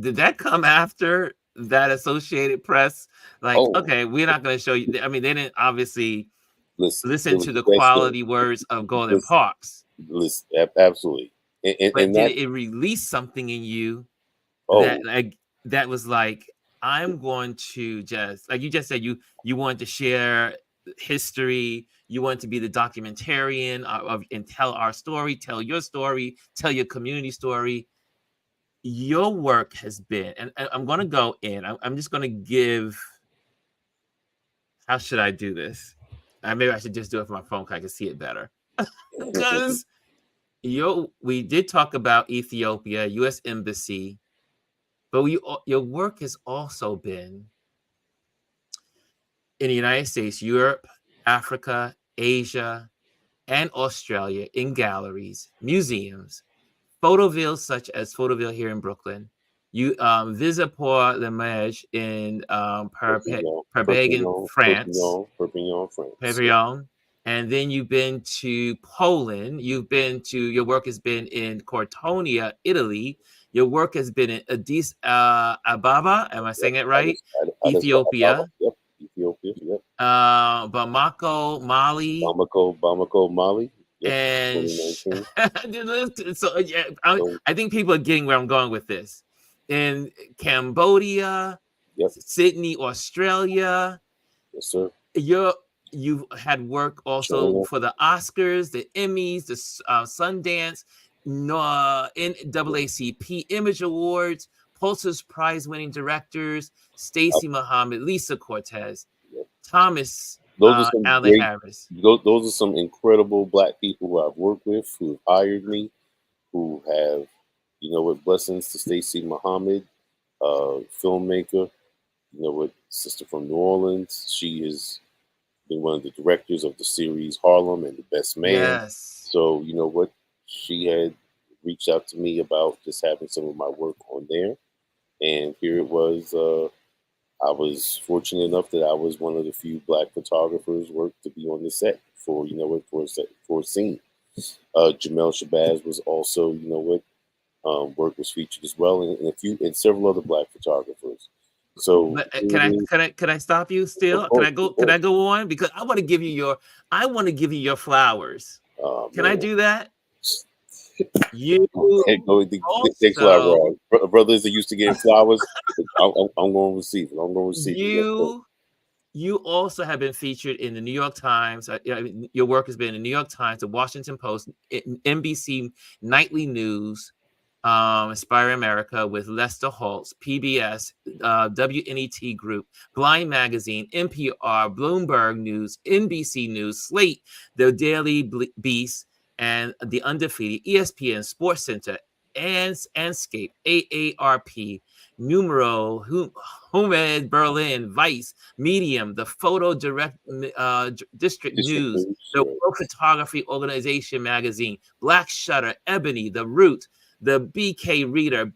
did that come after that Associated Press? Like, oh, okay, we're not going to show you. I mean, they didn't obviously listen, listen to the that's the, quality words of Golden listen, Parks, listen, absolutely. but And did that, it release something in you that oh, like that was like, I'm going to just like you just said, you wanted to share history, you want to be the documentarian of and tell our story, tell your story, tell your community story. Your work has been, and I'm going to go in. I'm just going to give. How should I do this? Maybe I should just do it from my phone because I can see it better. Because we did talk about Ethiopia, U.S. Embassy, but your work has also been in the United States, Europe, Africa, Asia, and Australia in galleries, museums, photovilles such as Photoville here in Brooklyn. You visit pour le Mage in Perpignan, France, Perpignan, France. Yeah. Pavillon, and then you've been to Poland. You've been to your work has been in Cortonia, Italy. Your work has been in Addis Ababa. Am I Yep. saying it right? Addis Ababa. Ethiopia, Yep. Ethiopia. Yep. Bamako, Mali, Bamako, Mali. Yep. and 2019. so yeah, So, I think people are getting where I'm going with this. In Cambodia, yep. Sydney, Australia, Yes, sir. you're you've had work also China. for the Oscars, the Emmys, the Sundance, no, Yep. NAACP Image Awards, Pulitzer's Prize-winning directors, Uh, Stacey Muhammad, Lisa Cortez, yep. Thomas Those are some Allen great. Harris. Those are some incredible Black people who I've worked with, who have hired me, who have, with blessings to Stacey Muhammad, filmmaker. With sister from New Orleans. She has been one of the directors of the series Harlem and The Best Man. Yes. So, she had reached out to me about just having some of my work on there. And here it was. I was fortunate enough that I was one of the few Black photographers worked to be on the set for, for a scene. Jamel Shabazz was also, work was featured as well, and several other Black photographers. So But here it is. can I stop you Of still? Can course, I go of can course. I go on? Because I want to give you your flowers. Oh Can I man. do that? You Go, thanks a lot, also Rod. Brothers that used to getting flowers, I'm going to receive it. I'm going to receive it. Yes, sir. you you also have been featured in the New York Times. Your work has been in the New York Times, the Washington Post, NBC Nightly News, Inspire America with Lester Holtz, PBS, WNET Group, Blind Magazine, NPR, Bloomberg News, NBC News, Slate, The Daily Beast, and The Undefeated, ESPN, Sports Center, and Anscape, AARP, Numero, Humed, Berlin, Vice, Medium, the Photo District District News, News. the Right. World Photography Organization magazine, Black Shutter, Ebony, The Root, the BK Reader,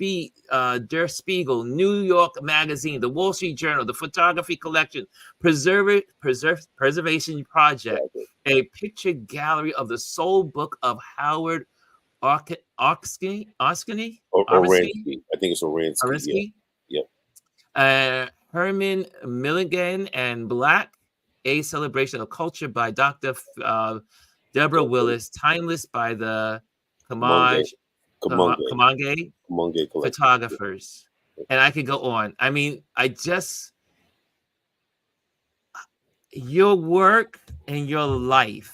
Der Spiegel, New York Magazine, the Wall Street Journal, the Photography Collection, Preservation Project, Exactly. a picture gallery of the Soul Book of Howard Oskany, Armistein, Oransky. I think it's Oransky. Yeah. Arinsky, Yep. Herman Milligan and Black, A Celebration of Culture by Dr. Deborah Willis, Timeless by the Kamunge, Kamaj Kamunge, Kamange Kamunge Collective. photographers. And I could go on. I mean, your work and your life.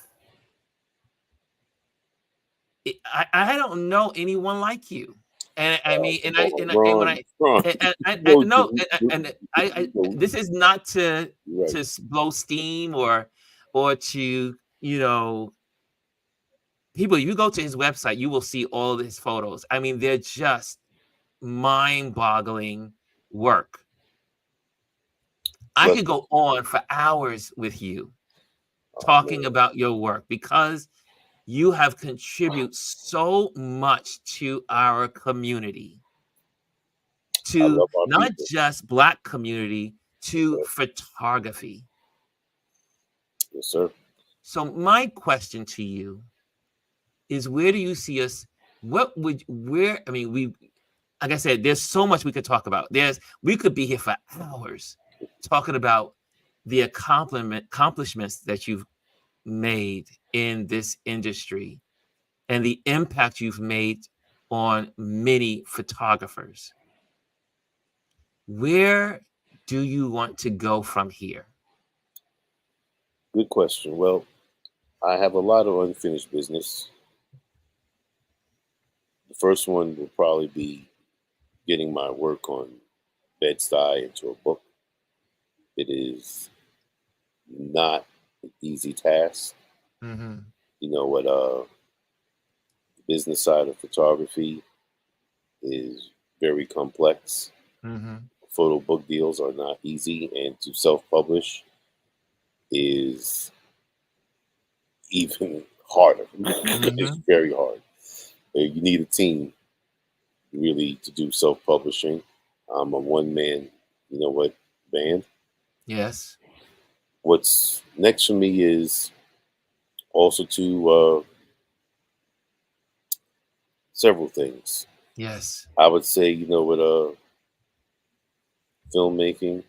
I don't know anyone like you. And I mean, and when Ron, Ron, I you no, and know, this is not to right. blow steam or to, you know, people, you go to his website, you will see all of his photos. I mean, they're just mind-boggling work. I Trust could me. go on for hours with you Oh talking man, about your work because you have contributed so much to our community, I to love our not people. just Black community, to Right. photography. Yes, sir. So my question to you is, where do you see us? I mean, like I said, there's so much we could talk about. We could be here for hours talking about the accomplishments that you've made in this industry and the impact you've made on many photographers. Where do you want to go from here? Good question. Well, I have a lot of unfinished business. The first one will probably be getting my work on Bed-Stuy into a book. It is not an easy task. Mm-hmm. You know what? The business side of photography is very complex. Mm-hmm. Photo book deals are not easy, and to self-publish is even harder. It's Mm-hmm. very hard. You need a team really to do self-publishing. I'm a one-man, you know what, band. Yes. What's next for me is also to several things. Yes. I would say, you know, with filmmaking,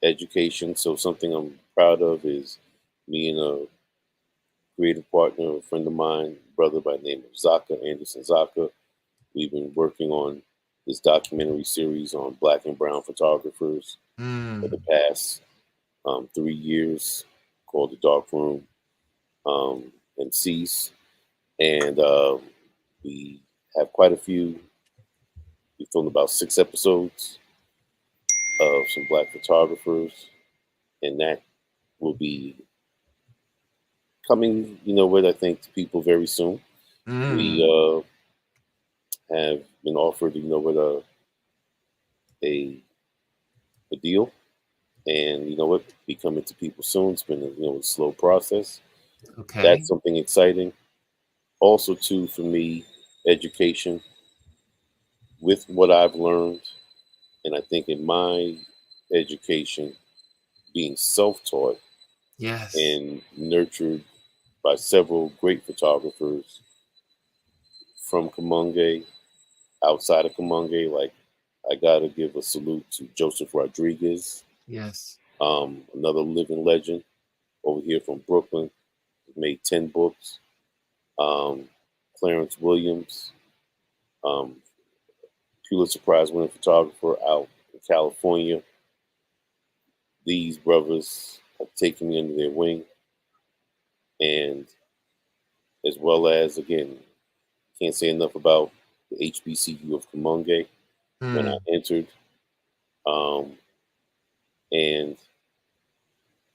education. So something I'm proud of is me and a creative partner, a friend of mine, brother by the name of Zaka, Anderson Zaka. We've been working on this documentary series on Black and brown photographers for the Mm. past 3 years, called The Dark Room and Cease. And we have quite a few. We filmed about 6 episodes of some Black photographers, and that will be coming, you know, with I think to people very soon. We Mm. have been offered, you know, with a a deal, and you know what, be coming to people soon. It's been a slow process. That's Okay. something exciting. Also, too, for me, education with what I've learned, and I think in my education, being self-taught Yes. and nurtured by several great photographers from Kamunge, outside of Kamunge, like I gotta give a salute to Joseph Rodriguez, Yes. another living legend over here from Brooklyn. He made 10 books. Um, Clarence Williams, um, Pulitzer Prize winning photographer out in California. These brothers have taken me under their wing, and as well as, again, can't say enough about the HBCU of Kamunge when I Mm. entered, um, and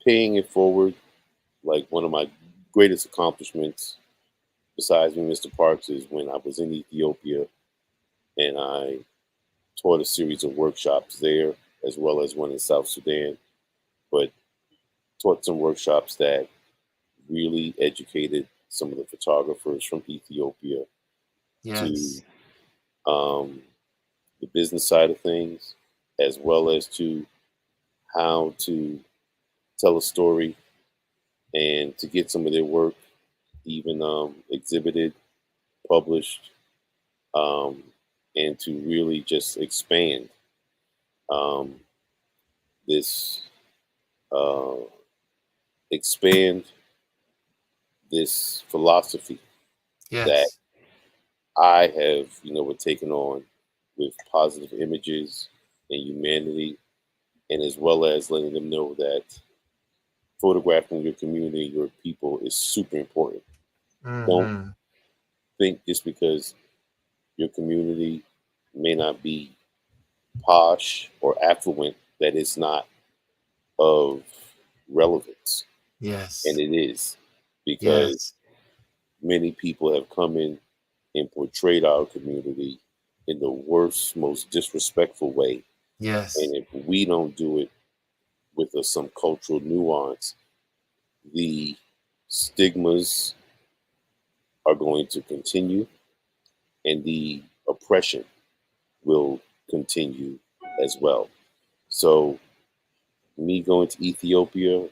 paying it forward. Like one of my greatest accomplishments, besides me, Mr. Parks, is when I was in Ethiopia and I taught a series of workshops there, as well as one in South Sudan. But taught some workshops that really educated some of the photographers from Ethiopia to Yes. um, the business side of things, as well as to how to tell a story and to get some of their work even exhibited, published, um, and to really just expand um, this uh, expand this philosophy that Yes. I have, taken on with positive images and humanity, and as well as letting them know that photographing your community, your people is super important. Don't Mm-hmm. think just because your community may not be posh or affluent that it's not of relevance. And Yes. it is, because Yes. many people have come in and portrayed our community in the worst, most disrespectful way. Yes. And if we don't do it with some cultural nuance, the stigmas are going to continue and the oppression will continue as well. So, me going to Ethiopia,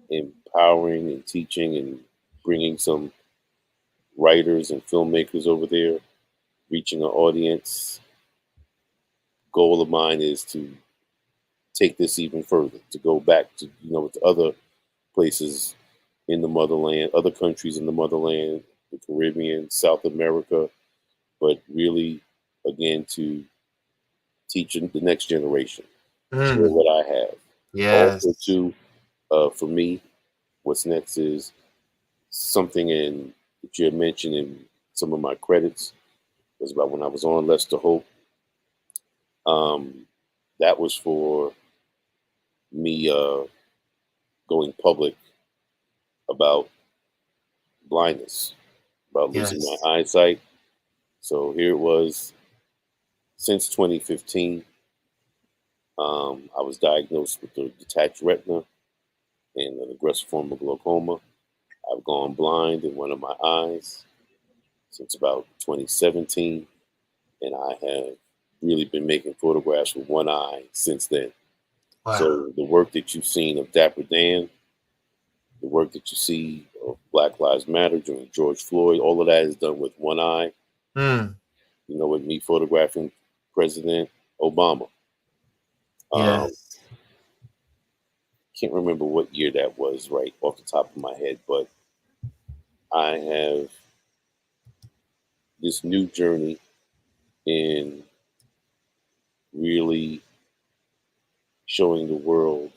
empowering and teaching and bringing some writers and filmmakers over there, reaching an audience, goal of mine is to take this even further, to go back to, to other places in the motherland, other countries in the motherland, the Caribbean, South America, but really, again, to teach the next generation, share Mm. what I have. Also, Yes. too, for me, what's next is something in that you had mentioned in some of my credits was about when I was on Lester Hope. Um, that was for me going public about blindness, about losing my Yes. eyesight. So here it was since 2015. I was diagnosed with a detached retina and an aggressive form of glaucoma. I've gone blind in one of my eyes since about 2017, and I have really been making photographs with one eye since then. Wow. So the work that you've seen of Dapper Dan, the work that you see of Black Lives Matter during George Floyd, all of that is done with one eye. Mm. With me photographing President Obama. Um, Yes. can't remember what year that was right off the top of my head, but I have this new journey in really showing the world,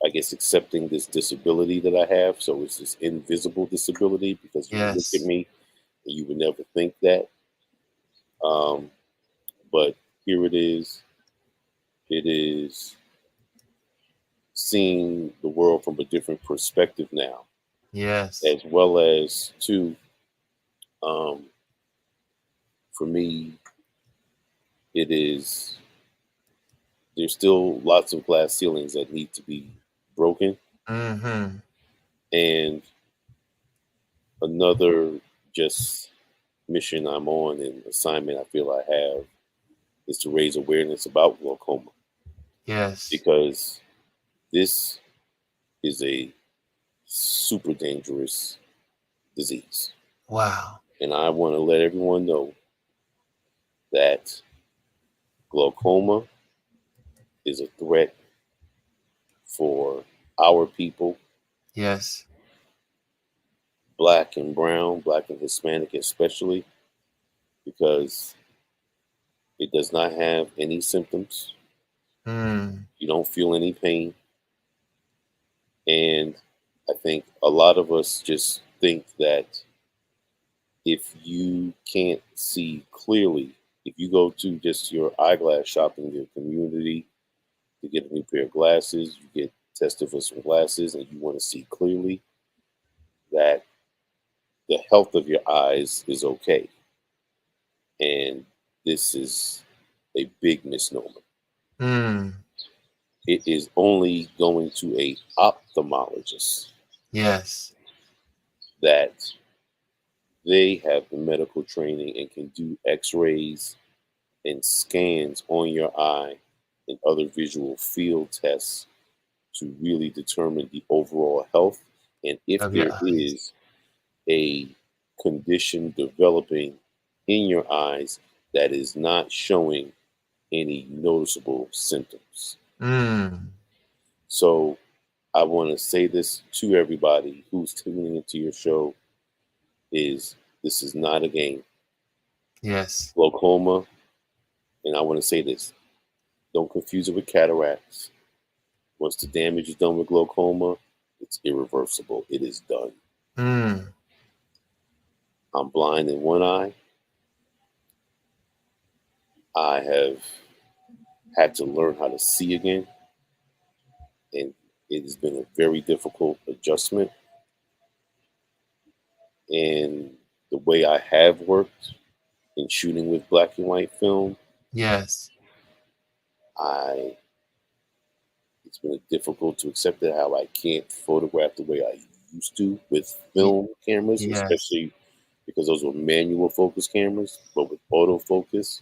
I guess, accepting this disability that I have. So it's this invisible disability because you would look at Yes. me and you would never think that. Um, but here it is. It is seeing the world from a different perspective now, Yes. as well as, too, um, for me, it is there's still lots of glass ceilings that need to be broken. Mm-hmm. And another just mission I'm on and assignment I feel I have is to raise awareness about glaucoma, Yes. because this is a super dangerous disease. Wow. And I want to let everyone know that glaucoma is a threat for our people, Yes. black and brown, black and Hispanic especially, because it does not have any symptoms. Mm. You don't feel any pain. And I think a lot of us just think that if you can't see clearly, if you go to just your eyeglass shop in your community to get a new pair of glasses, you get tested for some glasses and you want to see clearly, that the health of your eyes is okay. And this is a big misnomer. Mm. It is only going to a ophthalmologist Yes. that they have the medical training and can do x-rays and scans on your eye and other visual field tests to really determine the overall health and if Of your there eyes. is a condition developing in your eyes that is not showing any noticeable symptoms. Mm. So I want to say this to everybody who's tuning into your show is this is not a game. Yes. Glaucoma, and I want to say this, don't confuse it with cataracts. Once the damage is done with glaucoma, it's irreversible. It is done. Mm. I'm blind in one eye. I have had to learn how to see again, and it has been a very difficult adjustment. And the way I have worked in shooting with black and white film, Yes. I it's been difficult to accept that how I can't photograph the way I used to with Ye- film cameras, yes. especially because those were manual focus cameras. But with autofocus,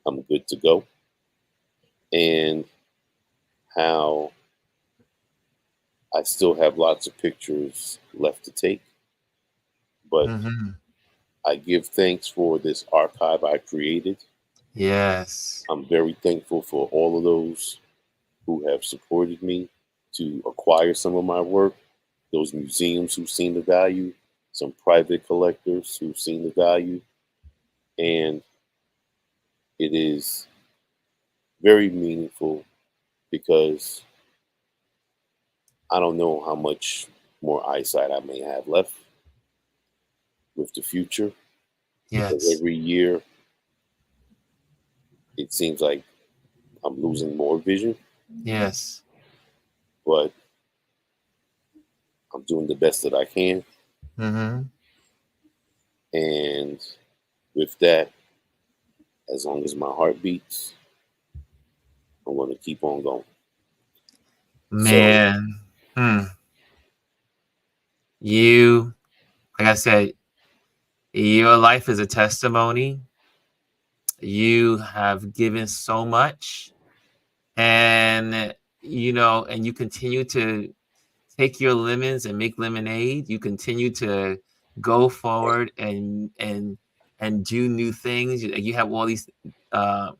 I'm good to go. And how I still have lots of pictures left to take, but Hmm. I give thanks for this archive I created. Yes. I'm very thankful for all of those who have supported me to acquire some of my work, those museums who've seen the value, some private collectors who've seen the value, and it is very meaningful because I don't know how much more eyesight I may have left with the future because Yes. every year it seems like I'm losing more vision, Yes. but I'm doing the best that I can. Hmm. And with that, as long as my heart beats, I'm going to keep on going. So, Man. Hmm. You, like I said, your life is a testimony. You have given so much, and and you continue to take your lemons and make lemonade. You continue to go forward and do new things. You have all these uh,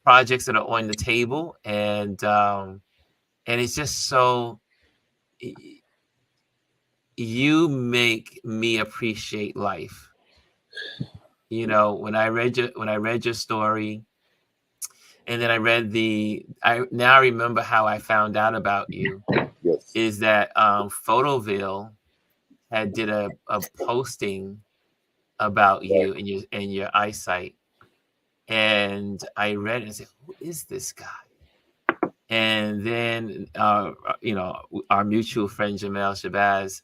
projects that are on the table, and it's just so you make me appreciate life. When I read your story, and then I read I now remember how I found out about you yes, is that Photoville had did a posting about you right. and your eyesight, and I read it and said, "Who is this guy?" And then our mutual friend Jamel Shabazz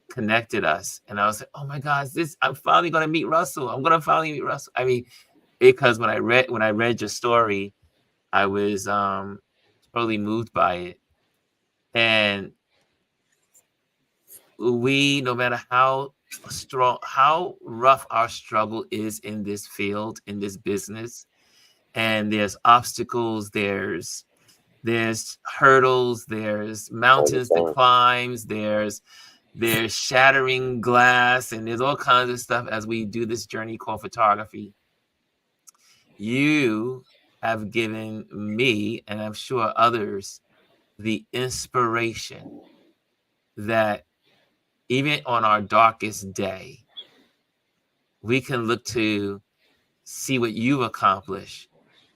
connected us, and I was like, "Oh my gosh, this I'm finally gonna meet Russell. I'm gonna finally meet Russell." I mean, because when I read your story, I was totally moved by it, and no matter how strong, how rough our struggle is in this field, in this business, and there's obstacles, there's hurdles, there's All the mountains to time. climbs, there's shattering glass, and there's all kinds of stuff as we do this journey called photography. You have given me, and I'm sure others, the inspiration that even on our darkest day, we can look to see what you've accomplished,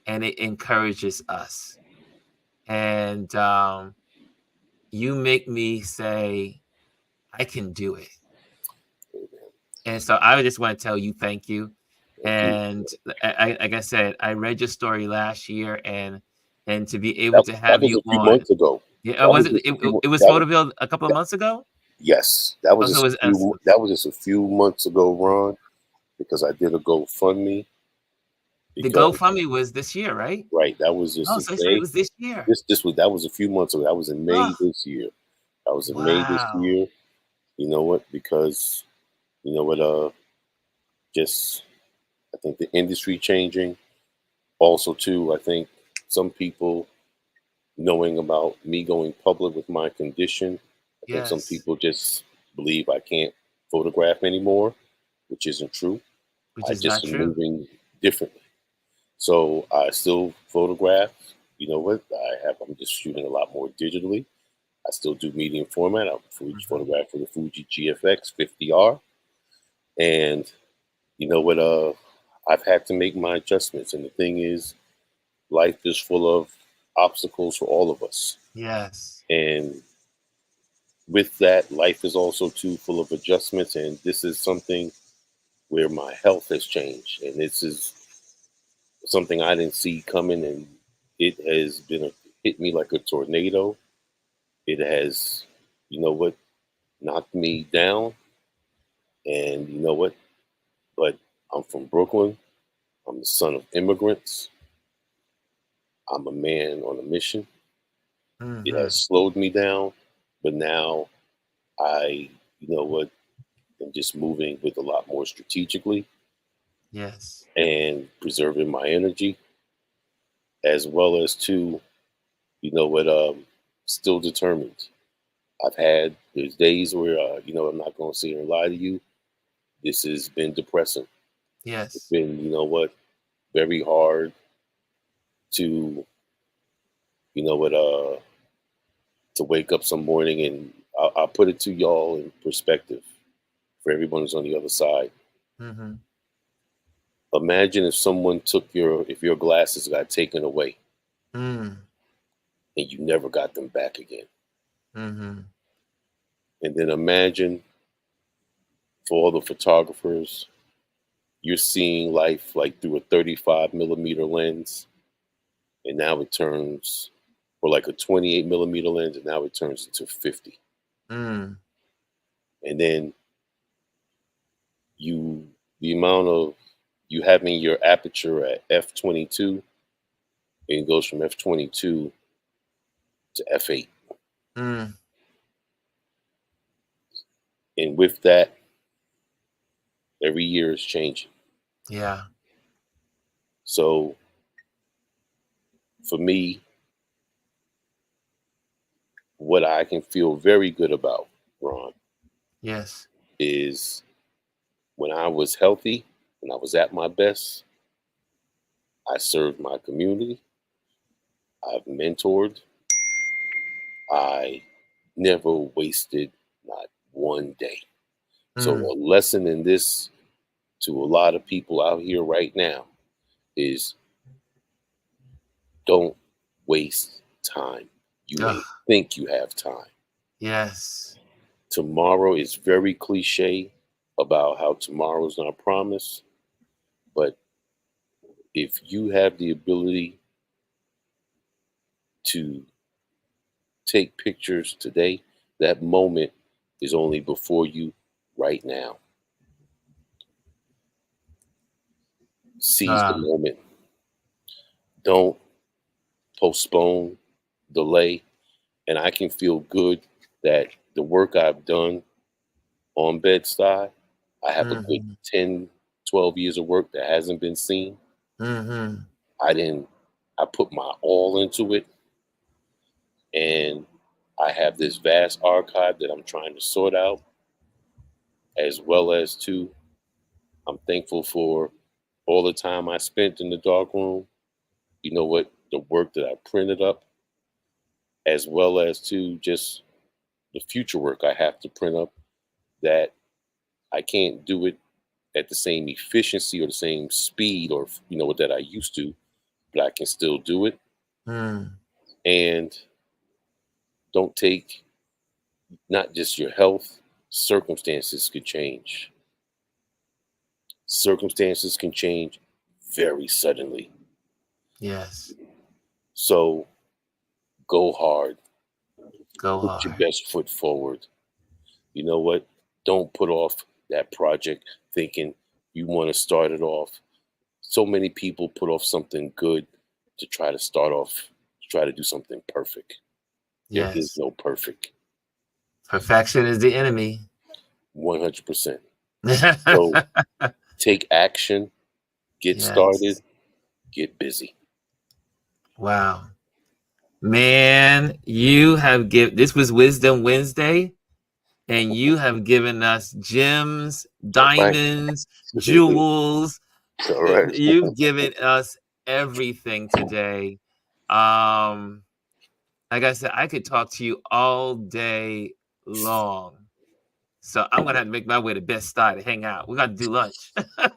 and it encourages us. And you make me say, I can do it. And so I just want to tell you thank you. Thank you. And like I said, I read your story last year, and to be able That, to that have was you a few on. months ago. Yeah, That was was it? just a It, few. it was That was Photoville a couple of that, months ago. yes. Oh, so it was That was just a few months ago, Ron, because I did a GoFundMe the because GoFundMe was this year, right? right, that was just Oh, a so it day. was this year. This was that was a few months ago. That was in Oh, May this year. That was in May this wow. year. You know what? Because you know what? Just I think the industry changing. Also, too, I think some people knowing about me going public with my condition. I think some Yes, people just believe I can't photograph anymore, which isn't true. which I is just not am true. moving differently. So I still photograph. You know what? I'm just shooting a lot more digitally. I still do medium format. I'm a Fuji Mhm. photographer for the Fuji GFX 50R. And you know what? I've had to make my adjustments. And the thing is, life is full of obstacles for all of us. Yes. And with that, life is also too full of adjustments. And this is something where my health has changed. And this is something I didn't see coming. And it has hit me like a tornado. It has, you know what, knocked me down. And you know what? But I'm from Brooklyn. I'm the son of immigrants. I'm a man on a mission. It has Mhm. slowed me down, but now I, you know what, am just moving with a lot more strategically Yes. and preserving my energy, as well as to, you know what, still determined. There's days where, I'm not going to sit here and lie to you. This has been depressing. It's Yes. been, you know what, very hard to, you know what, to wake up some morning, and I'll put it to y'all in perspective for everyone who's on the other side. Mhm. Imagine if your glasses got taken away Mm. and you never got them back again. Mhm. And then imagine for all the photographers, you're seeing life like through a 35 millimeter lens, and now it turns, or like a 28 millimeter lens, and now it turns into 50. Mm. And then you, the amount of you having your aperture at f22, and it goes from f22 to f8. Mm. And with that, every year is changing. Yeah. So for me, what I can feel very good about, Ron, Yes. is when I was healthy, when I was at my best, I served my community. I've mentored. I never wasted not one day. So Mm. a lesson in this to a lot of people out here right now is don't waste time. You may Ugh. think you have time. Yes. Tomorrow is very cliche about how tomorrow's not promised, but if you have the ability to take pictures today, that moment is only before you right now. Seize the Ah. moment. Don't postpone, delay. And I can feel good that the work I've done on Bed-Stuy, I have a good Mhm. 10, 12 years of work that hasn't been seen. Mhm. I didn't, I put my all into it. And I have this vast archive that I'm trying to sort out, as well as to I'm thankful for all the time I spent in the dark room. You know what? The work that I printed up, as well as to just the future work I have to print up that I can't do it at the same efficiency or the same speed or that I used to, but I can still do it. Mm. And don't take not just your health, circumstances could change. Circumstances can change very suddenly. Yes. So go hard, Go put your hard. best foot forward. You know what? Don't put off that project thinking you want to start it off. So many people put off something good to try to start off, to try to do something perfect. There is Yes. no perfect. Perfection is the enemy. 100%. So take action, get started, Yes. get busy. Wow. Man, you have give this was Wisdom Wednesday, and you have given us gems, All right. diamonds, jewels. All right. You've given us everything today. Um, Like I said, I could talk to you all day long. So I'm gonna have to make my way to Best Style to hang out. We got to do lunch.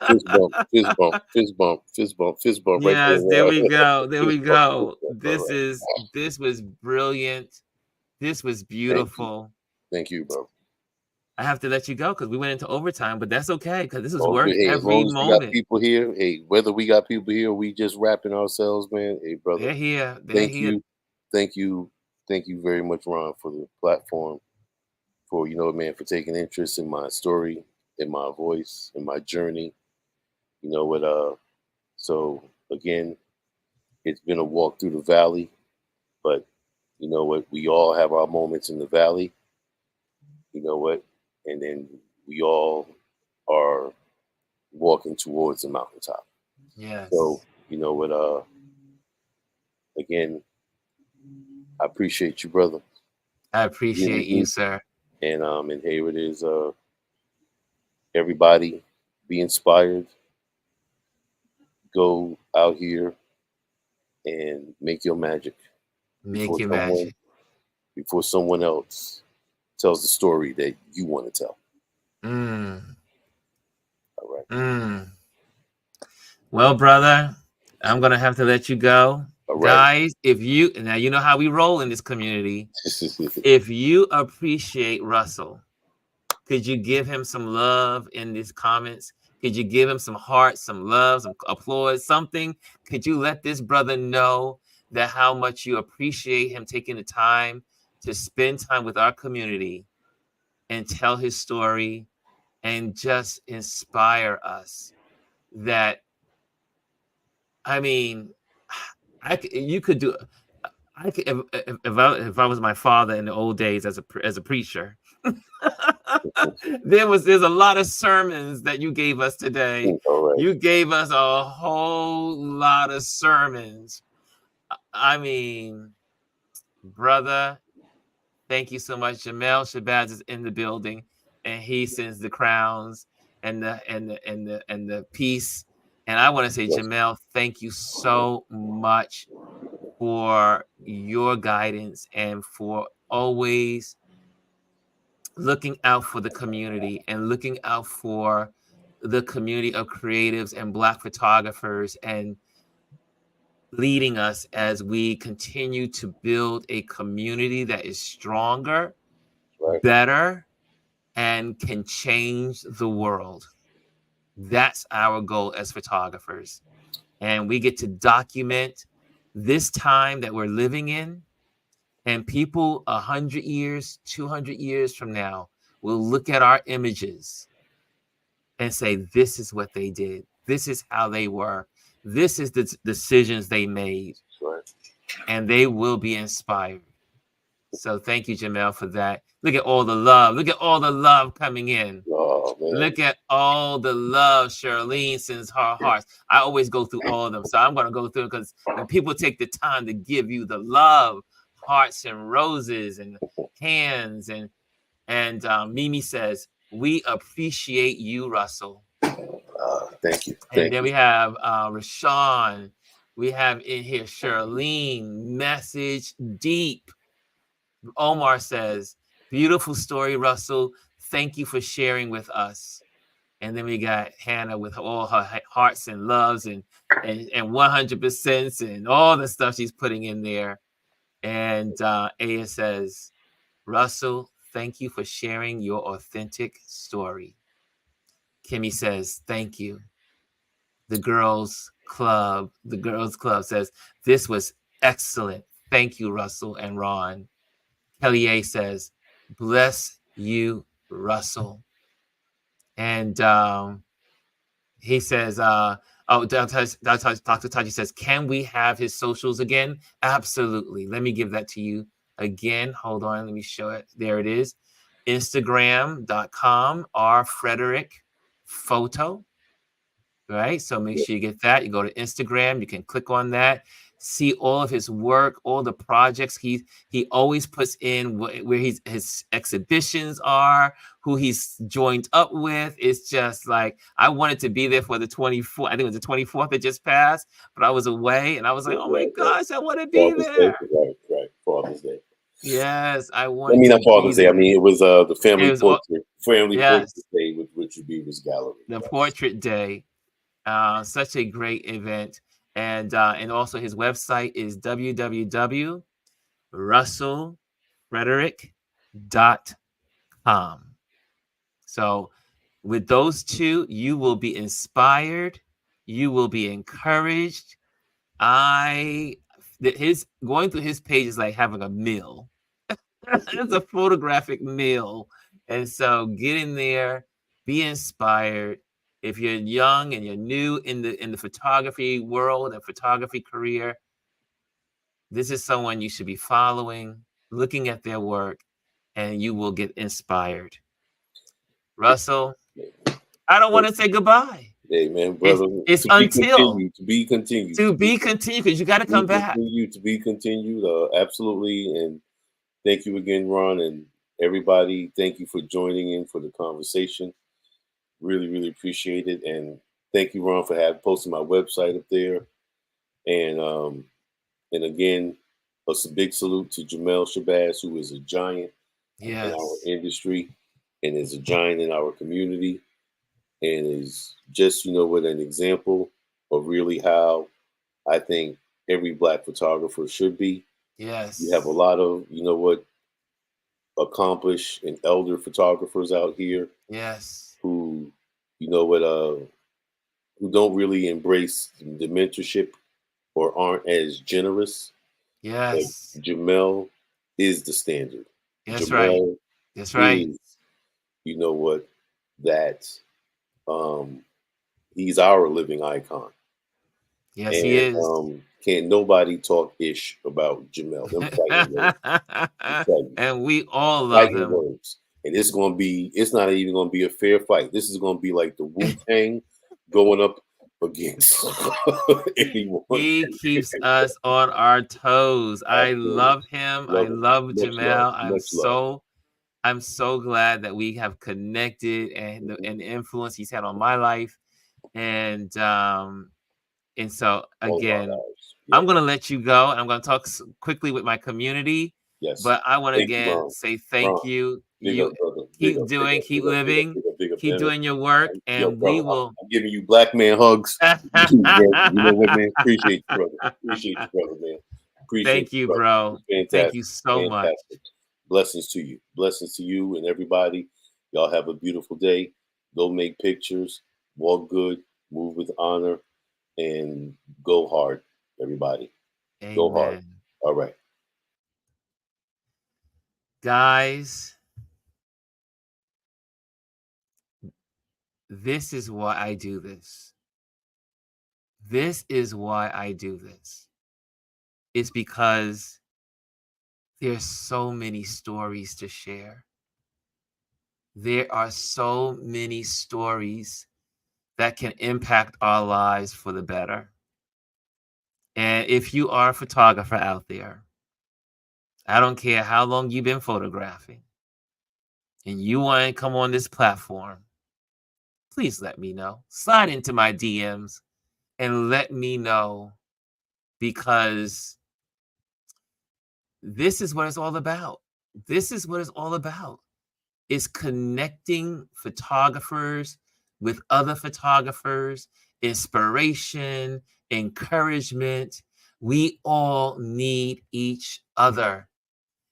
Fist bump, fist bump, fist bump, fist bump, fist bump, right there. Yes, there we go. There we Fist bump, fist go. bump. All right. This was brilliant. This was Thank you, beautiful. thank you, bro. I have to let you go because we went into overtime, but that's okay because this was All worth good. Hey, as every long as we got moment. people here, hey, whether we got people here, or we just rapping ourselves, man. Hey, brother, They're here. They're thank here. you, thank you, thank you very much, Ron, for the platform, for man, for taking interest in my story, in my voice, in my journey. You know what? So again, it's been a walk through the valley, but you know what? We all have our moments in the valley. You know what? And then we all are walking towards the mountaintop. So Yes. you know what? Again, I appreciate you, brother. I Really appreciate you, do. sir. And here it is. Everybody, be inspired. Go out here and make your magic Make before your someone magic. before someone else tells the story that you want to tell. Mm, All right. mm. Well, brother, I'm gonna have to let you go. All right. Guys, if you now you know how we roll in this community. If you appreciate Russell, could you give him some love in these comments? Could you give him some hearts, some love, some applause, something? Could you let this brother know that how much you appreciate him taking the time to spend time with our community and tell his story and just inspire us that I mean, you could do. I could if I was my father in the old days as a preacher. There's a lot of sermons that you gave us today. All right. You gave us a whole lot of sermons. I mean, brother, thank you so much. Jamel Shabazz is in the building, and he sends the crowns and the peace. And I want to say, Yes. Jamel, thank you so much for your guidance and for always looking out for the community and looking out for the community of creatives and Black photographers and leading us as we continue to build a community that is stronger, Right. better, and can change the world. That's our goal as photographers. And we get to document this time that we're living in. And people 100 years, 200 years from now will look at our images and say, this is what they did. This is how they were. This is the decisions they made. Right. And they will be inspired. So thank you, Jamel, for that. Look at all the love. Look at all the love coming in. Oh man. Look at all the love Charlene sends her hearts. I always go through all of them. So I'm going to go through because when people take the time to give you the love, hearts and roses and hands and Mimi says, we appreciate you, Russell. Thank you. And Thank then you. we have Rashawn. We have in here Charlene, message deep. Omar says, beautiful story, Russell. Thank you for sharing with us. And then we got Hannah with all her hearts and loves and 100% and all the stuff she's putting in there. And Aya says, Russell, thank you for sharing your authentic story. Kimmy says, thank you. The girls club says, this was excellent. Thank you, Russell and Ron. Kelly A says, bless you, Russell. And he says, Dr. Taji says, can we have his socials again? Absolutely. Let me give that to you again. Hold on. Let me show it. There it is. Instagram.com, R Frederick photo. Right. So make sure you get that. You go to Instagram. You can click on that. See all of his work, all the projects he always puts in where his exhibitions are, who he's joined up with. It's just like I wanted to be there for the 24th. I think it was the 24th that just passed, but I was away, and I was like, oh my Right. gosh, I want to be Father's Day. there. Right. Right. Father's Day. Yes, I I wanted mean, to not be Father's Day. I there. mean, it was the It was all, family portrait yes, day with Richard Beaver's gallery. the Yes. portrait day. Such a great event. And also his website is www.russellfrederick.com. So with those two, you will be inspired, you will be encouraged. I his going through his page is like having a meal. It's a photographic meal. And so get in there, be inspired. If you're young and you're new in the photography world and photography career, this is someone you should be following, looking at their work, and you will get inspired. Russell, I don't want to say goodbye. Hey man, It's brother, it's to be until continued, to be continued, to be continued because you got to come back. to be continued. Absolutely, and thank you again, Ron, and everybody. Thank you for joining in for the conversation. Really, really appreciate it, and thank you, Ron, for having posted my website up there. And again, big salute to Jamel Shabazz, who is a giant in our Yes. industry and is a giant in our community, and is just what an example of really how I think every black photographer should be. You have a Yes. lot of accomplished and elder photographers out here Yes. who you know what who don't really embrace the mentorship or aren't as generous. But Yes. Jamel is the standard. That's right. Jamel That's right. is you know what that um he's our living icon. Yes, he And is. can't nobody talk ish about Jamel. Them fighting words. I tell you, And we all love fighting him. words. And it's not even gonna be a fair fight. This is gonna be like the Wu Tang going up against anyone. He keeps us on our toes. I Absolutely. love him. I Love him. love Much love. Jamel. Much love. I'm so glad that we have connected Mhm. and the influence he's had on my life. And and so All of our again, lives. I'm Yes. gonna let you go, and I'm gonna talk quickly with my community. Yes. But I want to Thank you, again Ron. say Ron. thank you. Big You up, brother. Big keep up, big doing, up, keep big up, big up, living, big up, big up, keep man. doing your work, Yo, and we brother, will. I'm giving you black man hugs. You know what, man? Appreciate you, brother. Appreciate you, brother, man. Appreciate Thank you, you, brother. bro. It's Thank you fantastic. so much. Fantastic. Blessings to you. Blessings to you and everybody. Y'all have a beautiful day. Go make pictures. Walk good. Move with honor. And go hard, everybody. Go hard. Amen. All right. Guys, this is why I do this. This is why I do this. It's because there's so many stories to share. There are so many stories that can impact our lives for the better. And if you are a photographer out there, I don't care how long you've been photographing, and you want to come on this platform, please let me know. Slide into my DMs and let me know, because this is what it's all about. This is what it's all about. Is connecting photographers with other photographers, inspiration, encouragement. We all need each other.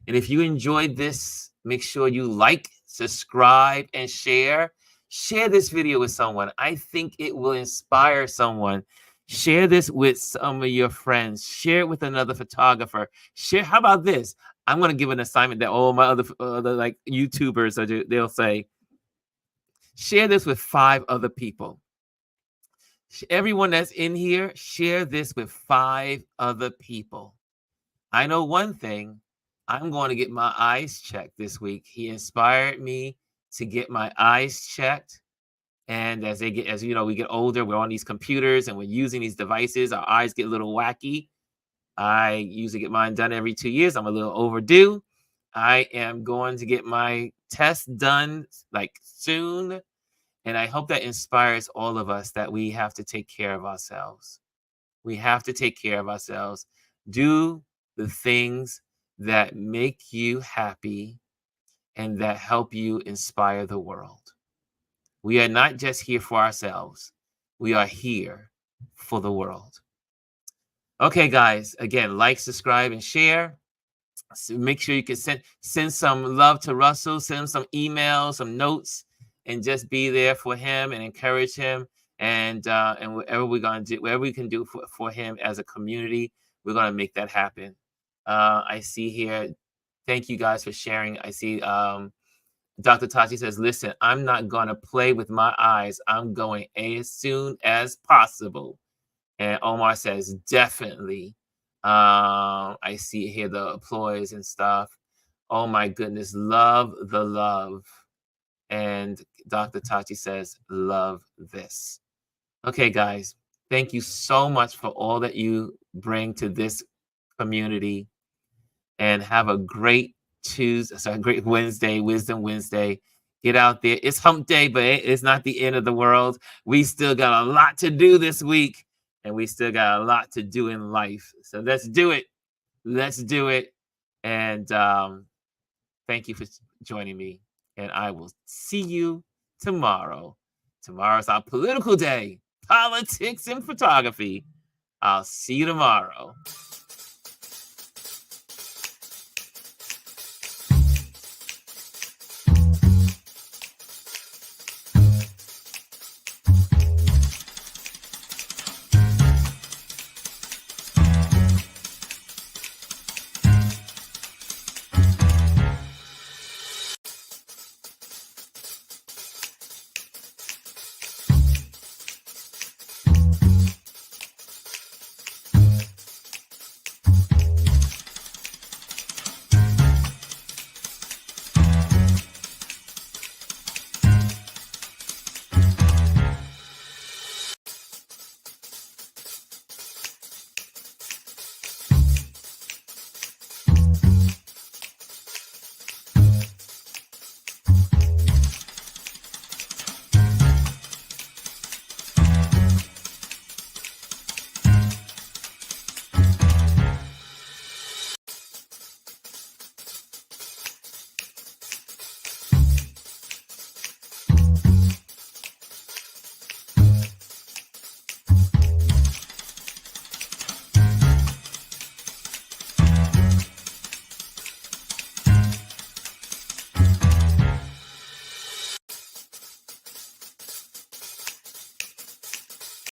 And if you enjoyed this, make sure you like, subscribe, and share. Share this video with someone. I think it will inspire someone. Share this with some of your friends. Share it with another photographer. Share. How about this? I'm going to give an assignment that all my other like YouTubers they'll say. Share this with 5 other people. Everyone that's in here, share this with 5 other people. I know one thing. I'm going to get my eyes checked this week. He inspired me to get my eyes checked. And as you know, we get older, we're on these computers and we're using these devices. Our eyes get a little wacky. I usually get mine done every 2 years. I'm a little overdue. I am going to get my test done like soon. And I hope that inspires all of us that we have to take care of ourselves. We have to take care of ourselves. Do the things that make you happy and that help you inspire the world. We are not just here for ourselves. We are here for the world. Okay, guys, again, like, subscribe, and share. So make sure you can send some love to Russell, send him some emails, some notes, and just be there for him and encourage him. And whatever we're gonna do, whatever we can do for him as a community, we're gonna make that happen. I see here. Thank you guys for sharing. I see Dr. Tachi says, listen, I'm not gonna play with my eyes. I'm going as soon as possible. And Omar says, definitely. I see here the applause and stuff. Oh my goodness, love the love. And Dr. Tachi says, love this. Okay, guys, thank you so much for all that you bring to this community. And have a great great Wednesday, Wisdom Wednesday. Get out there. It's hump day, but it's not the end of the world. We still got a lot to do this week, and we still got a lot to do in life. So let's do it. Let's do it. And thank you for joining me. And I will see you tomorrow. Tomorrow's our political day, politics and photography. I'll see you tomorrow.